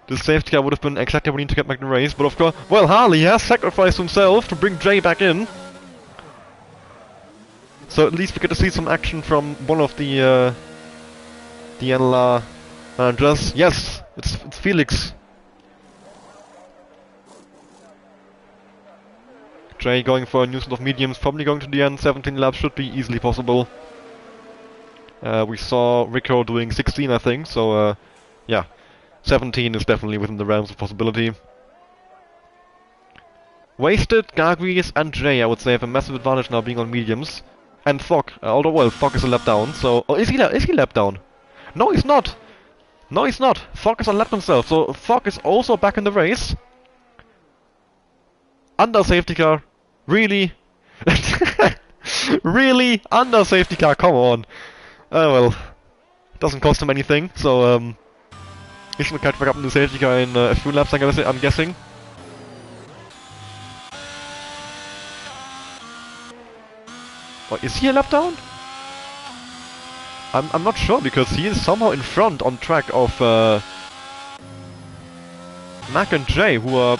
The safety car would have been exactly what we need to get back in the race, but of course, well, Harley has sacrificed himself to bring Jay back in. So at least we get to see some action from one of the NLR managers. Yes, it's Felix. Jay going for a new set of mediums, probably going to the end. 17 laps should be easily possible. We saw Rico doing 16, I think, so yeah. 17 is definitely within the realms of possibility. Wasted, Gargries, and Jay, I would say, have a massive advantage now being on mediums. And Fog, although, well, Fog is a lap down, so... Oh, is he lap down? No, he's not! No, he's not! Fog is on lap himself, so Fog is also back in the race. Under safety car. Really? Really? Under safety car, come on. Oh well. It doesn't cost him anything, so he's gonna catch back up in the safety car in a few laps, I'm guessing. Oh, is he a lap down? I'm not sure, because he is somehow in front on track of Mac and Jay, who are...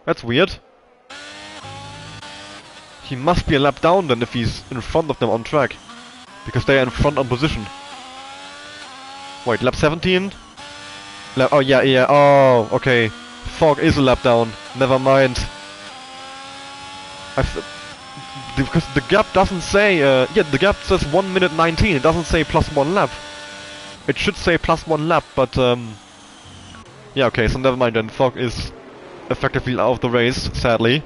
That's weird. He must be a lap down then if he's in front of them on track. Because they are in front on position. Wait, lap 17? Oh, yeah, oh, okay. Fog is a lap down. Never mind. Because the gap doesn't say, yeah, the gap says 1 minute 19, it doesn't say plus 1 lap. It should say plus 1 lap, but, yeah, okay, so never mind then. Fog is effectively out of the race, sadly.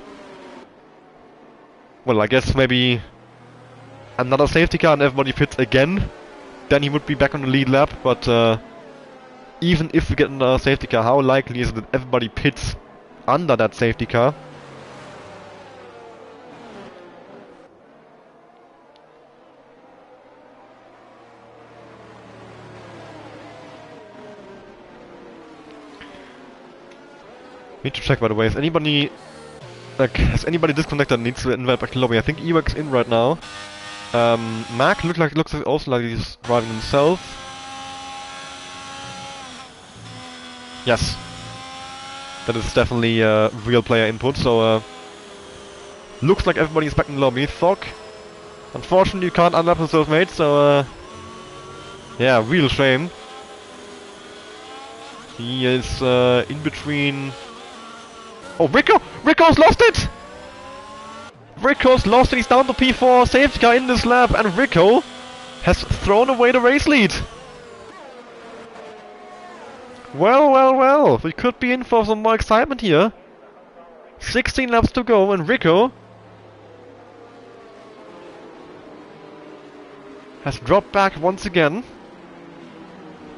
Well, I guess maybe another safety car and everybody pits again. Then he would be back on the lead lap, but even if we get another safety car, how likely is it that everybody pits under that safety car? Need to check, by the way. Has anybody disconnected and needs to invite back to the lobby? I think Ewek's in right now. Mark looks also like he's driving himself. Yes. That is definitely real player input, so looks like everybody's back in the lobby. Thog, unfortunately you can't unlap himself, mate, so yeah, real shame. He is in between... Oh, Rico's lost it! Rico's lost it, he's down to P4, safety car in this lap, and Rico has thrown away the race lead. Well, we could be in for some more excitement here. 16 laps to go, and Rico has dropped back once again.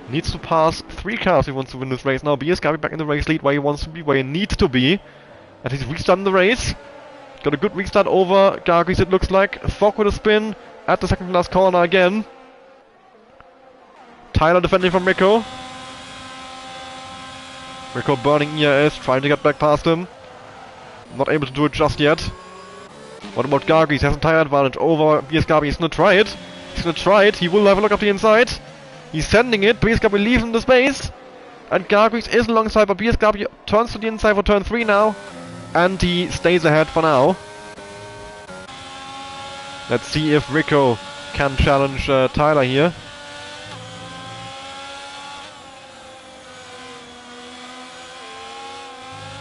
Needs to pass 3 cars if he wants to win this race. Now BS got back in the race lead where he wants to be, where he needs to be. And he's restarting the race. Got a good restart over Gargries, it looks like. Fog with a spin at the second last corner again. Tyler defending from Rico. Rico burning ERS, trying to get back past him. Not able to do it just yet. What about Gargries? He has a tire advantage over BS Gargries. He's gonna try it. He will have a look up the inside. He's sending it, BS Gargries leaves him the space. And Gargries is alongside, but BS Gargries turns to the inside for turn 3 now. And he stays ahead for now. Let's see if Rico can challenge Tyler here.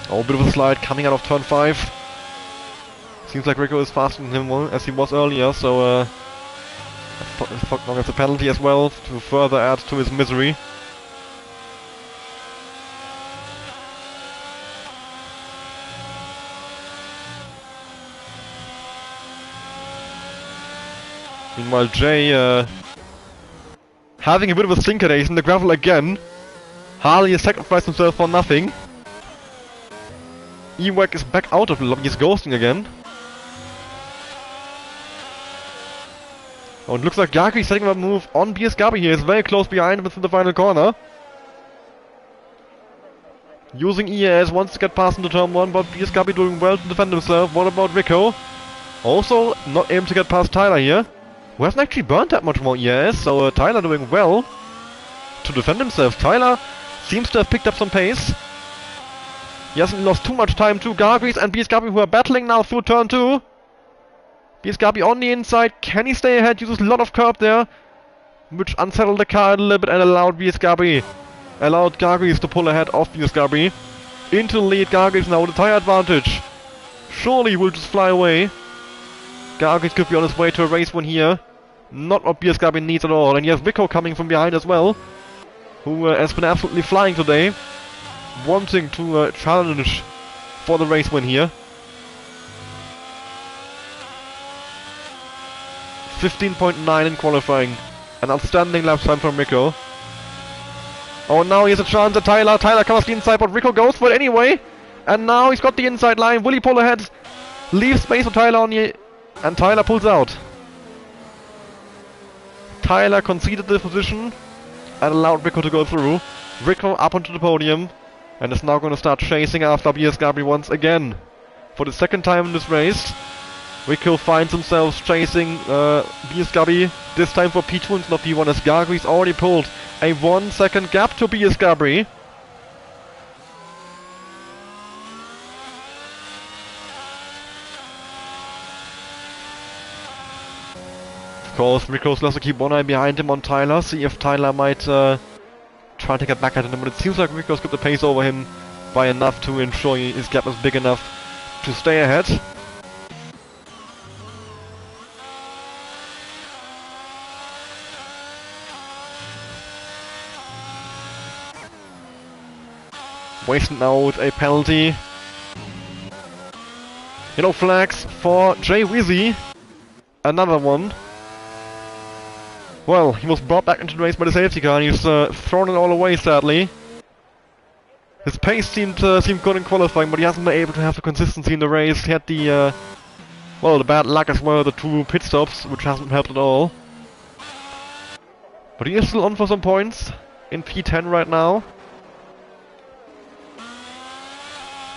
Oh, a bit of a slide coming out of turn 5. Seems like Rico is faster than him as he was earlier, so Fog now gets a penalty as well to further add to his misery. Meanwhile, Jay having a bit of a stinker race in the gravel again. Harley has sacrificed himself for nothing. Ewek is back out of the lobby, he's ghosting again. Oh, it looks like Yaki is setting up a move on BS Gabi here. He's very close behind within the final corner. Using EAS, wants to get past into turn 1, but BS Gabi doing well to defend himself. What about Rico? Also, not able to get past Tyler here, who hasn't actually burned that much more ES, so Tyler doing well to defend himself. Tyler seems to have picked up some pace. He hasn't lost too much time to Gargris and BSGabi, who are battling now through turn 2. BSGabi on the inside, can he stay ahead? Uses a lot of curb there, which unsettled the car a little bit and allowed Gargris to pull ahead of BSGabi. Into the lead, Gargris now with a tire advantage. Surely will just fly away. Gargis could be on his way to a race win here. Not what BSGabi needs at all. And he has Vico coming from behind as well, who has been absolutely flying today, wanting to challenge for the race win here. 15.9 in qualifying. An outstanding lap time from Rico. Oh, now he has a chance at Tyler. Tyler covers the inside, but Rico goes for it anyway. And now he's got the inside line. Will he pull ahead? Leaves space for Tyler on the... And Tyler pulls out. Tyler conceded the position and allowed Rico to go through. Rico up onto the podium and is now going to start chasing after BSGabi once again. For the second time in this race, Rico finds himself chasing BSGabi, this time for P2 and not P1, as Gargris already pulled a 1 second gap to BSGabi. Of course, Rico's lost to keep one eye behind him on Tyler, see if Tyler might try to get back at him, but it seems like Rico's got the pace over him by enough to ensure his gap is big enough to stay ahead. Wasting now with a penalty. Yellow flags for Jay Wizzy. Another one. Well, he was brought back into the race by the safety car and he's thrown it all away, sadly. His pace seemed good in qualifying, but he hasn't been able to have the consistency in the race. He had the, well, the bad luck as well, the 2 pit stops, which hasn't helped at all. But he is still on for some points in P10 right now.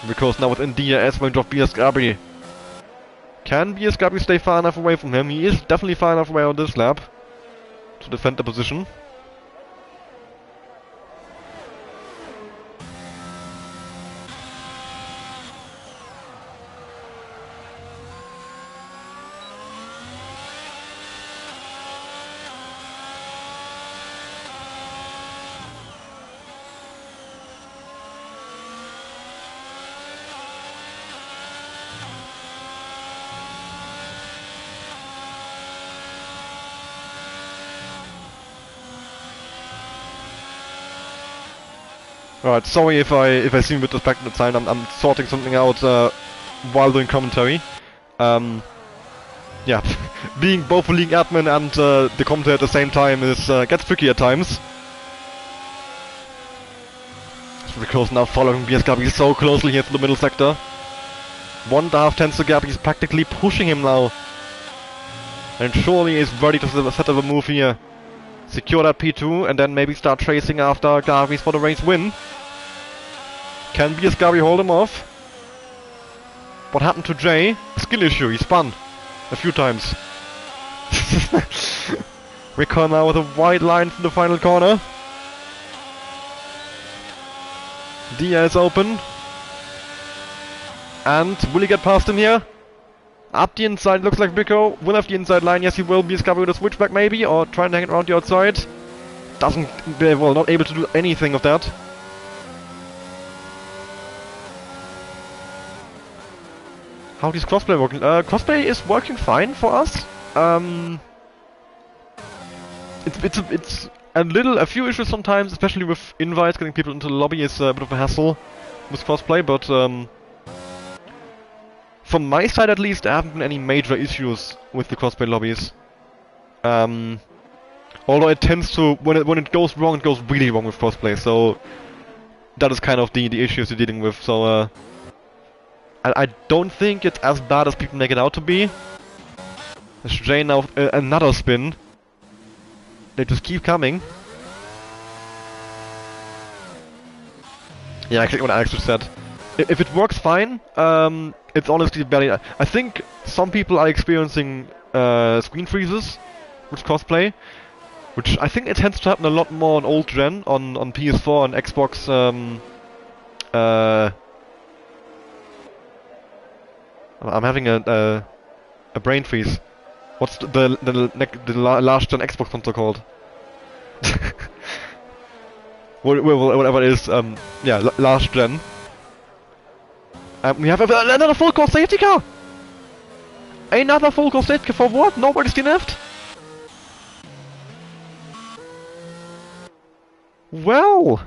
Because now within DRS range of BSGabi. Can BSGabi stay far enough away from him? He is definitely far enough away on this lap to defend the position. Alright, sorry if I seem a bit distracted at the time. I'm sorting something out while doing commentary. Yeah, being both a league admin and the commentator at the same time is gets tricky at times. Because now following BSGabi so closely here through the middle sector. 1.5 tenths to gap, he's practically pushing him now. And surely is ready to set up a move here. Secure that P2 and then maybe start chasing after Gargris for the race win. Can BSGabi hold him off? What happened to Jay? Skill issue, he spun a few times. Rico now with a wide line from the final corner. Dia is open. And will he get past him here? Up the inside, looks like Rico will have the inside line. Yes, he will. BSGabi with a switchback maybe, or trying to hang it around the outside. Doesn't, well, not able to do anything of that. How is crossplay working? Crossplay is working fine for us. It's a few issues sometimes, especially with invites. Getting people into the lobby is a bit of a hassle with crossplay, but from my side at least, there haven't been any major issues with the crossplay lobbies. Although it tends to, when it goes wrong, it goes really wrong with crossplay. So that is kind of the issues you're dealing with. So I don't think it's as bad as people make it out to be. There's Jay now, another spin. They just keep coming. Yeah, exactly what Alex just said. If it works fine, it's honestly barely... I think Some people are experiencing screen freezes with crossplay, which I think it tends to happen a lot more on old gen, on PS4 and Xbox. I'm having a brain freeze. What's the last gen Xbox console called? Whatever it is, yeah, last gen. We have another full course safety car! Another full course safety car for what? Nobody's left? Well,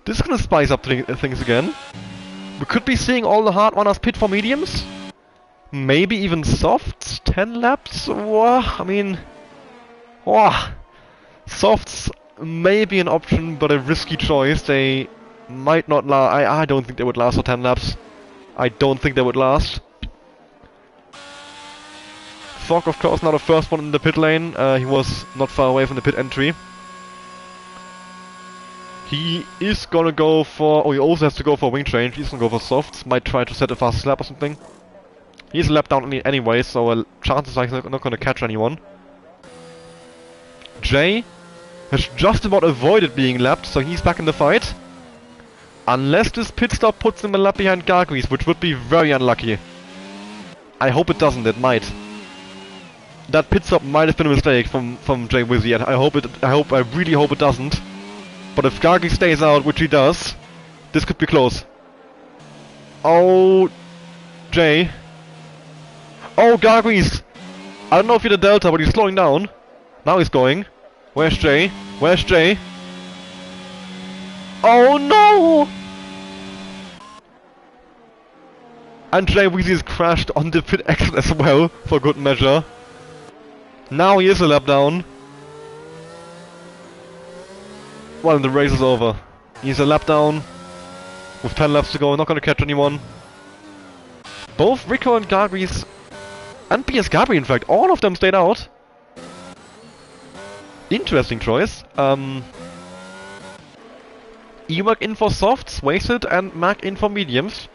this is gonna spice up things again. We could be seeing all the hard runners pit for mediums. Maybe even softs, 10 laps? I mean... Softs may be an option, but a risky choice. They might not last. I don't think they would last for 10 laps. I don't think they would last. Fog, of course, now the first one in the pit lane. He was not far away from the pit entry. He is gonna go for... Oh, he also has to go for wing change. He's gonna go for softs. Might try to set a fast lap or something. He's a lap down anyway, so chances are he's not gonna catch anyone. Jay has just about avoided being lapped, so he's back in the fight. Unless this pit stop puts him a lap behind Gargries, which would be very unlucky. I hope it doesn't, it might. That pit stop might have been a mistake from Jay Wizzy, and I really hope it doesn't. But if Gargries stays out, which he does, this could be close. Oh, Jay. Oh, Gargries! I don't know if you're the Delta, but he's slowing down. Now he's going. Where's Jay? Where's Jay? Oh no! And Jay Weezy's crashed on the pit exit as well, for good measure. Now he is a lap down. Well, the race is over. He's a lap down. With 10 laps to go, not gonna catch anyone. Both Rico and Gargries, and PS Gabri in fact, all of them stayed out. Interesting choice. Ewak in for softs, wasted, and Mac in for mediums.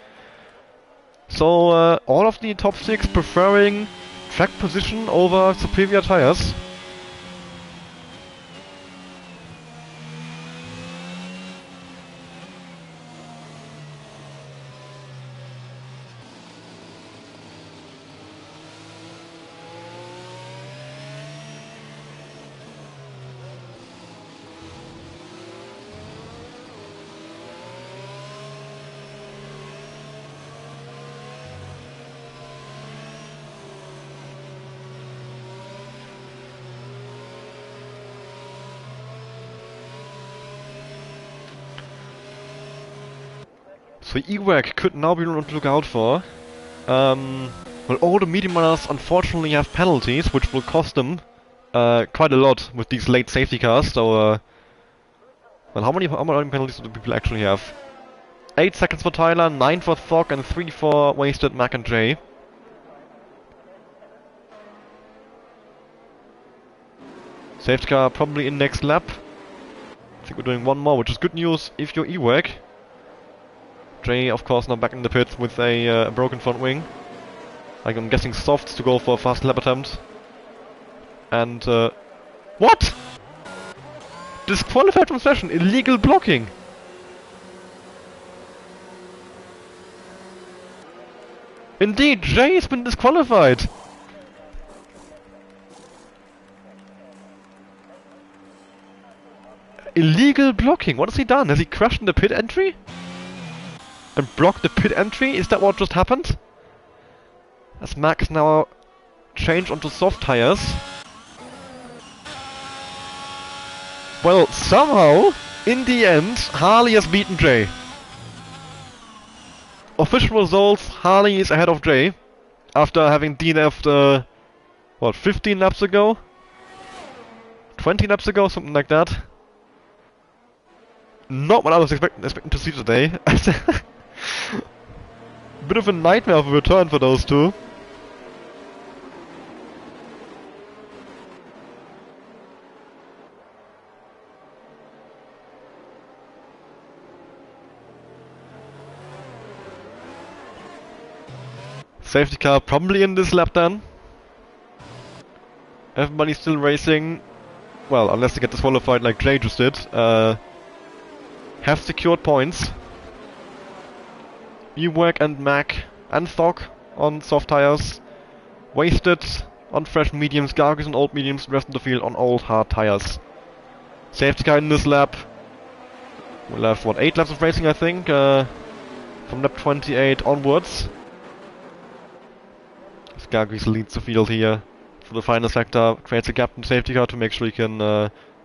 So all of the top 6 preferring track position over superior tires. So Ewak could now be on to look out for. Well, all the medium runners unfortunately have penalties, which will cost them quite a lot with these late safety cars. So, well, how many penalties do people actually have? 8 seconds for Tyler, 9 for Thog, and 3 for wasted Mac and Jay. Safety car probably in next lap. I think we're doing one more, which is good news if you're Ewak. Jay, of course, now back in the pit with a broken front wing. Like, I'm guessing softs to go for a fast lap attempt. And, what? Disqualified from session, illegal blocking. Indeed, Jay has been disqualified. Illegal blocking, what has he done? Has he crashed in the pit entry? And blocked the pit entry? Is that what just happened? As Max now changed onto soft tires. Well, somehow, in the end, Harley has beaten Jay. Official results, Harley is ahead of Jay. After having DNF'd, what, 15 laps ago? 20 laps ago, something like that. Not what I was expecting to see today. Bit of a nightmare of a return for those two. Safety car probably in this lap then. Everybody's still racing. Well, unless they get disqualified like Jay just did. Have secured points. Ewek and Mac and Thok on soft tires. Wasted on fresh mediums, Gargis on old mediums, rest of the field on old hard tires. Safety car in this lap. We'll have, what, 8 laps of racing I think, from lap 28 onwards. Gargis leads the field here for the final sector, creates a gap in safety car to make sure he can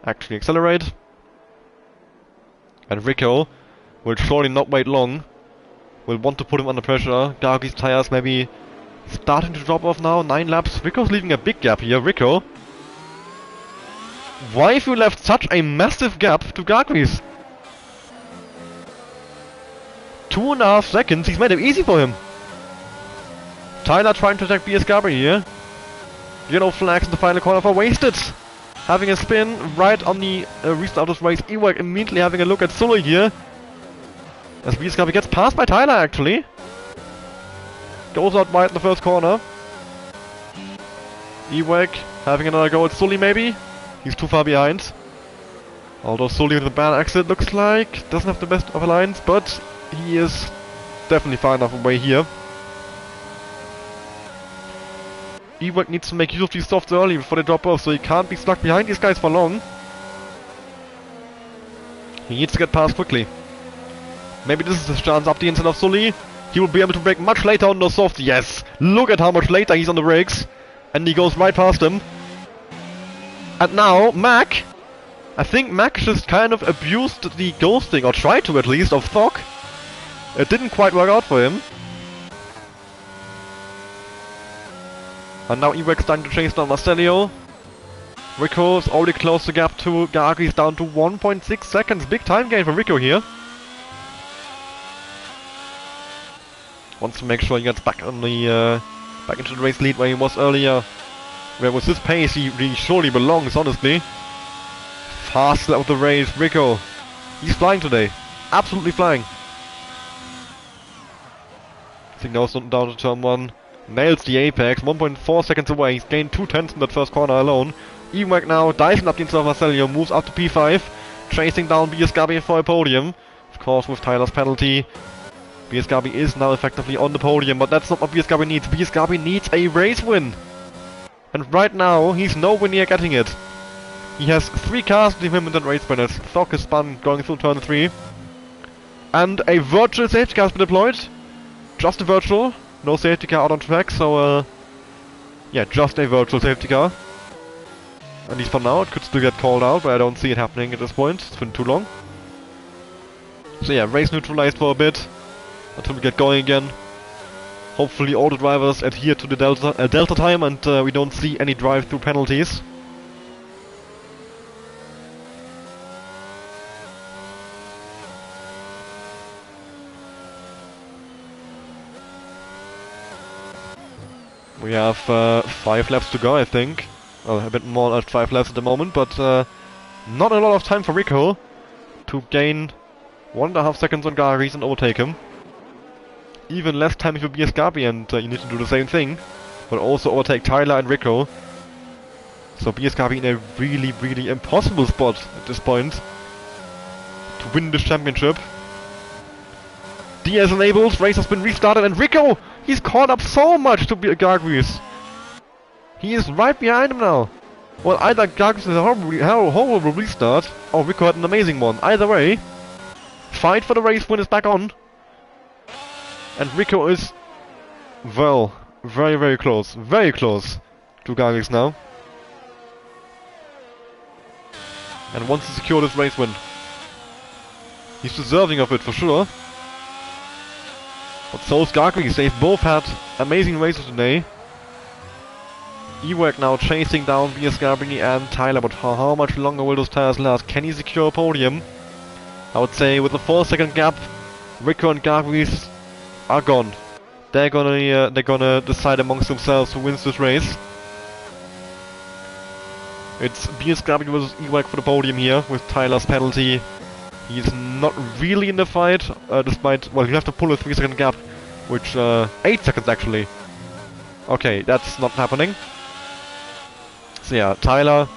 actually accelerate. And Rico will surely not wait long. Will want to put him under pressure. Gargis tires maybe starting to drop off now. 9 laps. Rico's leaving a big gap here. Rico, why have you left such a massive gap to Gargis? 2.5 seconds. He's made it easy for him. Tyler trying to attack BS Gabri here. Yellow flags in the final corner for Wasted. Having a spin right on the restart of this race. Ewek immediately having a look at Sully here. As BS Gabri gets passed by Tyler actually. Goes out wide in the first corner. Ewek having another go at Sully maybe. He's too far behind. Although Sully with a bad exit looks like. Doesn't have the best of lines, but he is definitely far enough away here. Ewek needs to make use of these softs early before they drop off, so he can't be stuck behind these guys for long. He needs to get past quickly. Maybe this is his chance up the inside of Sully. He will be able to brake much later on those softs. Yes! Look at how much later he's on the brakes. And he goes right past him. And now, Mac. I think Mac just kind of abused the ghosting, or tried to at least, of Thok. It didn't quite work out for him. And now Ewek's starting to chase down Marcelio. Rico's already closed the gap to Gargis down to 1.6 seconds. Big time gain for Rico here. Wants to make sure he gets back on the back into the race lead where he was earlier. Where with his pace he surely belongs, honestly. Fast lap of the race, Rico. He's flying today. Absolutely flying. Signals down to turn 1. Nails the apex, 1.4 seconds away. He's gained 2/10 in that first corner alone. Ewek now diving up the inside of Marcelio, moves up to P5, chasing down BS Gabri for a podium. Of course, with Tyler's penalty, BS Gabri is now effectively on the podium, but that's not what BS Gabri needs. BS Gabri needs a race win. And right now, he's nowhere near getting it. He has 3 cars to him in that race winners. Thok is spun going through turn 3. And a virtual safety car has been deployed. Just a virtual. No safety car out on track, so yeah, just a virtual safety car. At least for now, it could still get called out, but I don't see it happening at this point. It's been too long. So yeah, race neutralized for a bit, until we get going again. Hopefully all the drivers adhere to the Delta time and we don't see any drive-through penalties. We have 5 laps to go, I think. Well, a bit more than 5 laps at the moment, but not a lot of time for Rico to gain 1.5 seconds on Gargis and overtake him. Even less time if you be a Scarpi and you need to do the same thing, but also overtake Tyler and Rico. So be a Scarpi in a really, really impossible spot at this point to win this championship. DS enabled, race has been restarted, and Rico! He's caught up so much to be a Gargis. He is right behind him now. Well, either Gargis has a horrible restart, or Rico had an amazing one. Either way, fight for the race win is back on. And Rico is, well, very, very close to Gargis now. And wants to secure this race win. He's deserving of it for sure. But so is Gargis. They've both had amazing races today. Ewek now chasing down BS Gabri and Tyler, but for how much longer will those tires last? Can he secure a podium? I would say with a 4-second gap, Rico and Gargis are gone. They're gonna decide amongst themselves who wins this race. It's BS Gabri versus Ewek for the podium here with Tyler's penalty. He's not really in the fight, despite, well, you have to pull a 3-second gap, which, 8 seconds actually, Okay, that's not happening. So yeah, Tyler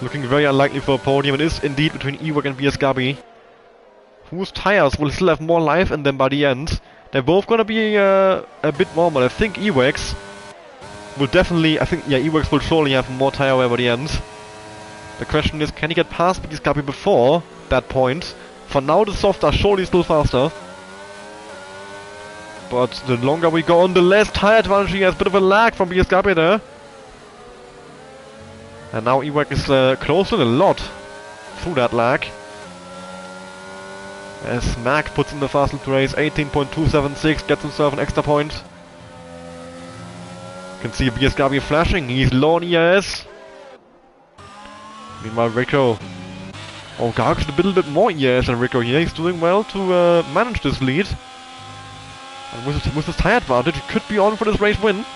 looking very unlikely for a podium. It is indeed between Ewek and BS Gabi. Whose tires will still have more life in them by the end. They're both gonna be a bit warmer. I think Ewek's will definitely, Ewek's will surely have more tire wear by the end. The question is, can he get past BS Gabi before that point? For now, the softs are surely still faster. But the longer we go on, the less tire advantage he has. Bit of a lag from BS Gabi there. And now Ewek is closing a lot through that lag. As Mac puts in the fastest race, 18.276, gets himself an extra point. You can see BS Gabi flashing, he's low on ERS. Meanwhile Rico... Oh, Garg's a little bit more ERS than Rico here, he's doing well to manage this lead. And with his tire advantage, he could be on for this race win.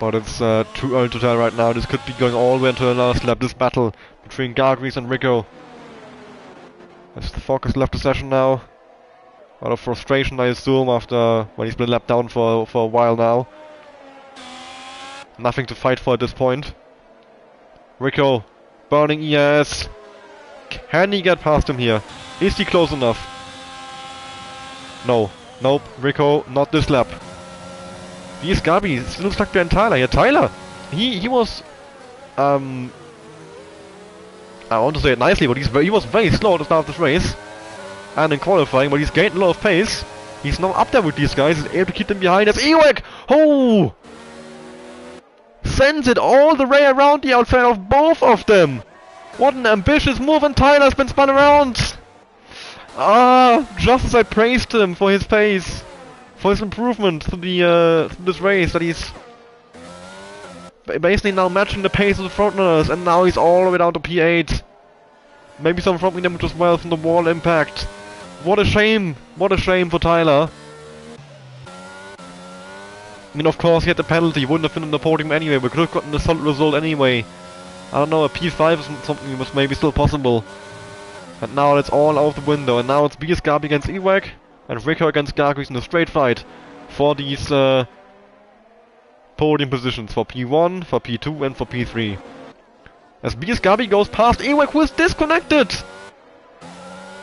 But it's too early to tell right now. This could be going all the way into the last lap, this battle between Gargries and Rico. As the Focus left the session now. Out of frustration, I assume, after when he's been lapped down for a while now. Nothing to fight for at this point. Rico, burning ES. Can he get past him here? Is he close enough? No. Nope. Rico, not this lap. BS Gabi still looks like behind Tyler. Yeah, Tyler! He was... I want to say it nicely, but he was very slow at the start of this race. And in qualifying, but he's gained a lot of pace. He's now up there with these guys. He's able to keep them behind. As Ewek! Oh! Sends it all the way around the outside of both of them! What an ambitious move, and Tyler's been spun around! Ah! Just as I praised him for his pace. For his improvement through this race, that he's basically now matching the pace of the frontrunners, and now he's all the way down to P8. Maybe some front wing damage as well from the wall impact. What a shame for Tyler. I mean, of course, he had the penalty, he wouldn't have been on the podium anyway, we could have gotten a solid result anyway. I don't know, a P5 is something was maybe still possible. And now it's all out the window, and now it's BS Gabi against Ewek. And Rico against Gargries in a straight fight for these podium positions for P1, for P2 and for P3. As BS Gabi goes past Ewek, who is disconnected!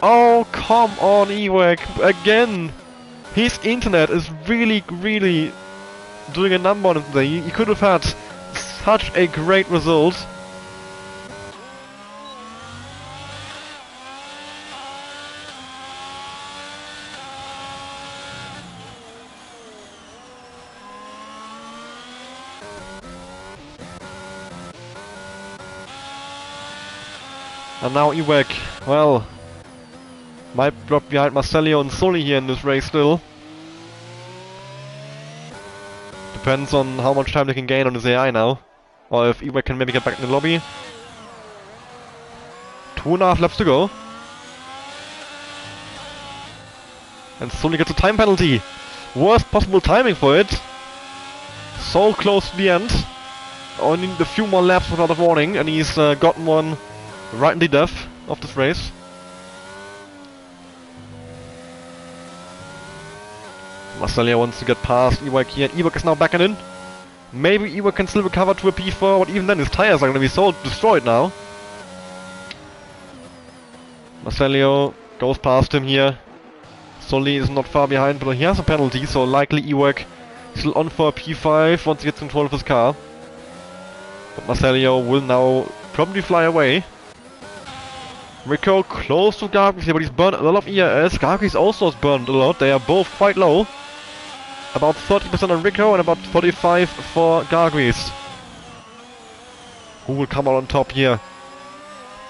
Oh, come on Ewek, again! His internet is really doing a number on him today. He could have had such a great result. And now Ewek, well, might drop behind Marcelio and Sully here in this race still. Depends on how much time they can gain on his AI now. Or if Ewek can maybe get back in the lobby. 2.5 laps to go. And Sully gets a time penalty. Worst possible timing for it. So close to the end. Only a few more laps without a warning, and he's gotten one right in the death of this race. Marcelia wants to get past Ewek here, and Ewek is now backing in. Maybe Ewek can still recover to a P4, but even then his tires are going to be so destroyed now. Marcelio goes past him here. Sully is not far behind, but he has a penalty, so likely Ewek still on for a P5 once he gets control of his car. But Marcelio will now probably fly away. Rico close to Gargries here, but he's burned a lot of ERS. Gargries also has burned a lot. They are both quite low. About 30% on Rico and about 45 for Gargries. Who will come out on top here?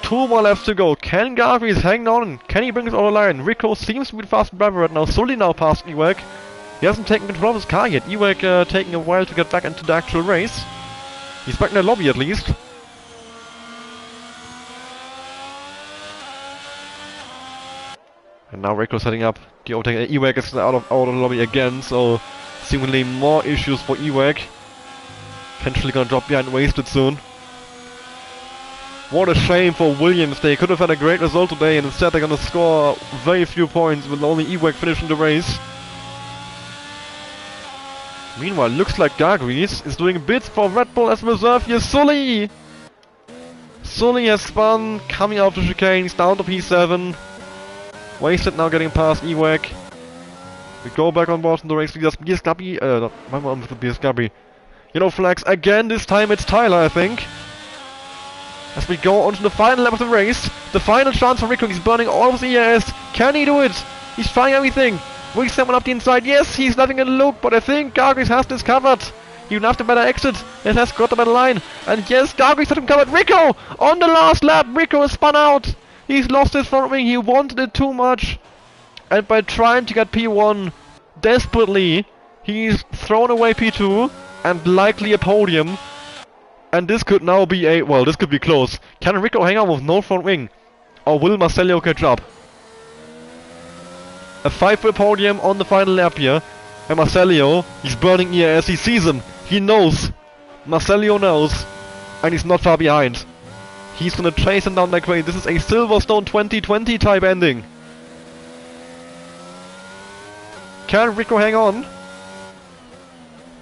2 more laps to go. Can Gargries hang on? Can he bring us over the line? Rico seems to be the fastest driver right now. Sully now past Ewek. He hasn't taken control of his car yet. Ewek taking a while to get back into the actual race. He's back in the lobby at least. And now Rico's setting up the overtake. Ewek is out of the lobby again, so seemingly more issues for Ewek. Potentially gonna drop behind wasted soon. What a shame for Williams. They could have had a great result today, and instead they're gonna score very few points with only Ewek finishing the race. Meanwhile, looks like Gagris is doing bits for Red Bull as reserve here. Sully! Sully has spun, coming out of the chicane, he's down to P7. Wasted now getting past Ewek. We go back on board in the race. BS Gabby, my mom with the BS Gabby. Yellow flags again, this time it's Tyler, I think. As we go on to the final lap of the race. The final chance for Rico, he's burning all of the ERS. Can he do it? He's trying everything. Will he someone up the inside? Yes, he's letting it look, but I think Gagris has this covered. Even after better exit, it has got the better line. And yes, Gagris had him covered. Rico! On the last lap, Rico is spun out. He's lost his front wing, he wanted it too much. And by trying to get P1 desperately, he's thrown away P2 and likely a podium. And this could now be a, well, this could be close. Can Rico hang on with no front wing? Or will Marcello catch up? A 5-wheel podium on the final lap here. And Marcello, he's burning ERS, he sees him. He knows. Marcello knows. And he's not far behind. He's gonna chase him down like crazy. This is a Silverstone 2020 type ending. Can Rico hang on?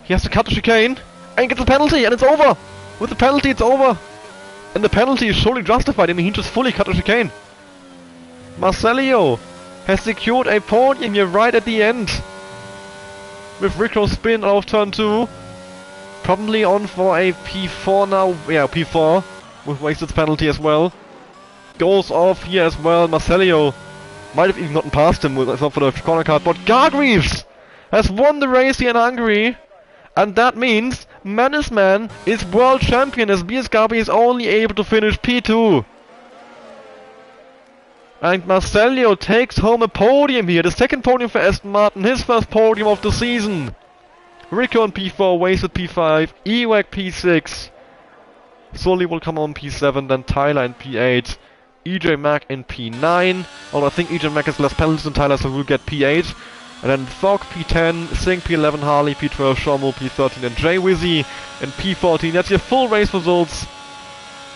He has to cut the chicane. And gets a penalty, and it's over! With the penalty, it's over! And the penalty is surely justified. I mean, he just fully cut the chicane. Marcello has secured a podium here right at the end. With Rico's spin out of turn 2. Probably on for a P4 now. Yeah, P4. With wasted penalty as well. Goes off here as well. Marcello might have even gotten past him with for the corner card. But Gagris has won the race here in Hungary. And that means Mannesman is world champion as BS Gabi is only able to finish P2. And Marcello takes home a podium here, the second podium for Aston Martin, his first podium of the season. Rico on P4, Wasted P5, Ewek P6. Sully will come on P7, then Tyler in P8, EJ Mack in P9. Although I think EJ Mack has less penalties than Tyler, so we'll get P8. And then Thog P10, Singh P11, Harley P12, Shomel P13, and Jay Wizzy in P14. That's your full race results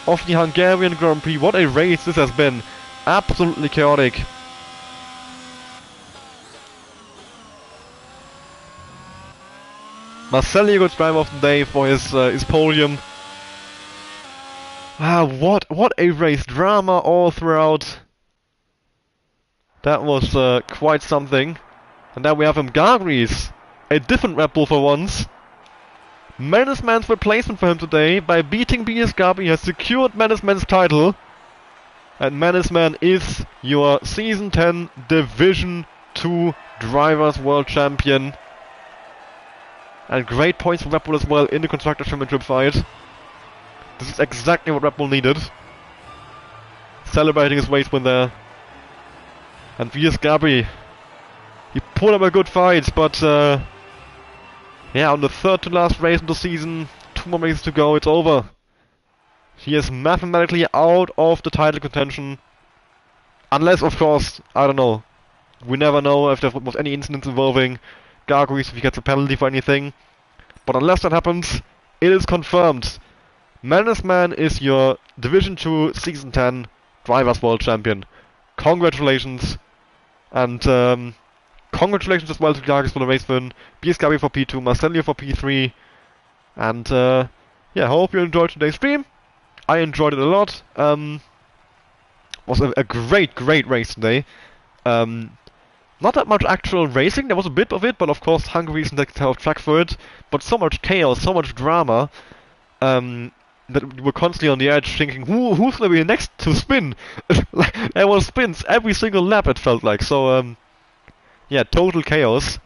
of the Hungarian Grand Prix. What a race this has been. Absolutely chaotic. Marcello got driver of the day for his podium. Wow, what a race. Drama all throughout. That was quite something. And now we have him, Gagris. A different Red Bull for once. Mannesman's replacement for him today by beating BS Gabi has secured Mannesman's title. And Mannesman is your Season 10 Division 2 Drivers World Champion. And great points for Red Bull as well in the Constructors' Championship fight. This is exactly what Red Bull needed. Celebrating his race win there. And BS Gabi, he put up a good fight, but yeah, on the third to last race of the season, 2 more races to go, it's over. He is mathematically out of the title contention. Unless, of course, I don't know. We never know if there was any incidents involving Gagris, if he gets a penalty for anything. But unless that happens, it is confirmed. Mannesman is your Division 2 Season 10 Drivers World Champion. Congratulations. And congratulations as well to Gagris for the race win. BS Gabi for P2, Marcello for P3. And yeah, hope you enjoyed today's stream. I enjoyed it a lot. Was a great race today. Not that much actual racing, there was a bit of it, but of course Hungary isn't the type of track for it. But so much chaos, so much drama, that we were constantly on the edge thinking, who's gonna be next to spin? There was spins every single lap, it felt like. So yeah, total chaos.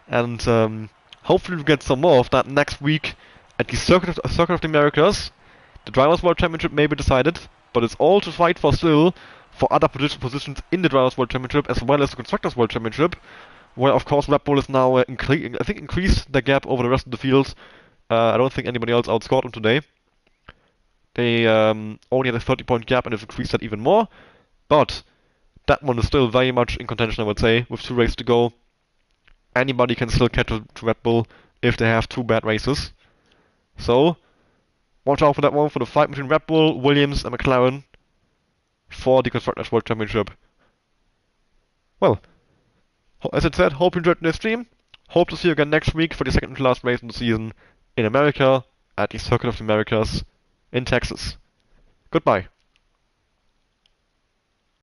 And hopefully we'll get some more of that next week at the Circuit of the Americas. The Drivers' World Championship may be decided, but it's all to fight for still for other positions in the Drivers' World Championship as well as the Constructors' World Championship, where of course Red Bull is now increased the gap over the rest of the field. I don't think anybody else outscored them today. They only had a 30-point gap and have increased that even more, but that one is still very much in contention, I would say, with 2 races to go. Anybody can still catch up to Red Bull if they have 2 bad races. So Watch out for that one, for the fight between Red Bull, Williams, and McLaren for the Constructors' World Championship. Well, as I said, hope you enjoyed this stream. Hope to see you again next week for the second to last race in the season in America at the Circuit of the Americas in Texas. Goodbye.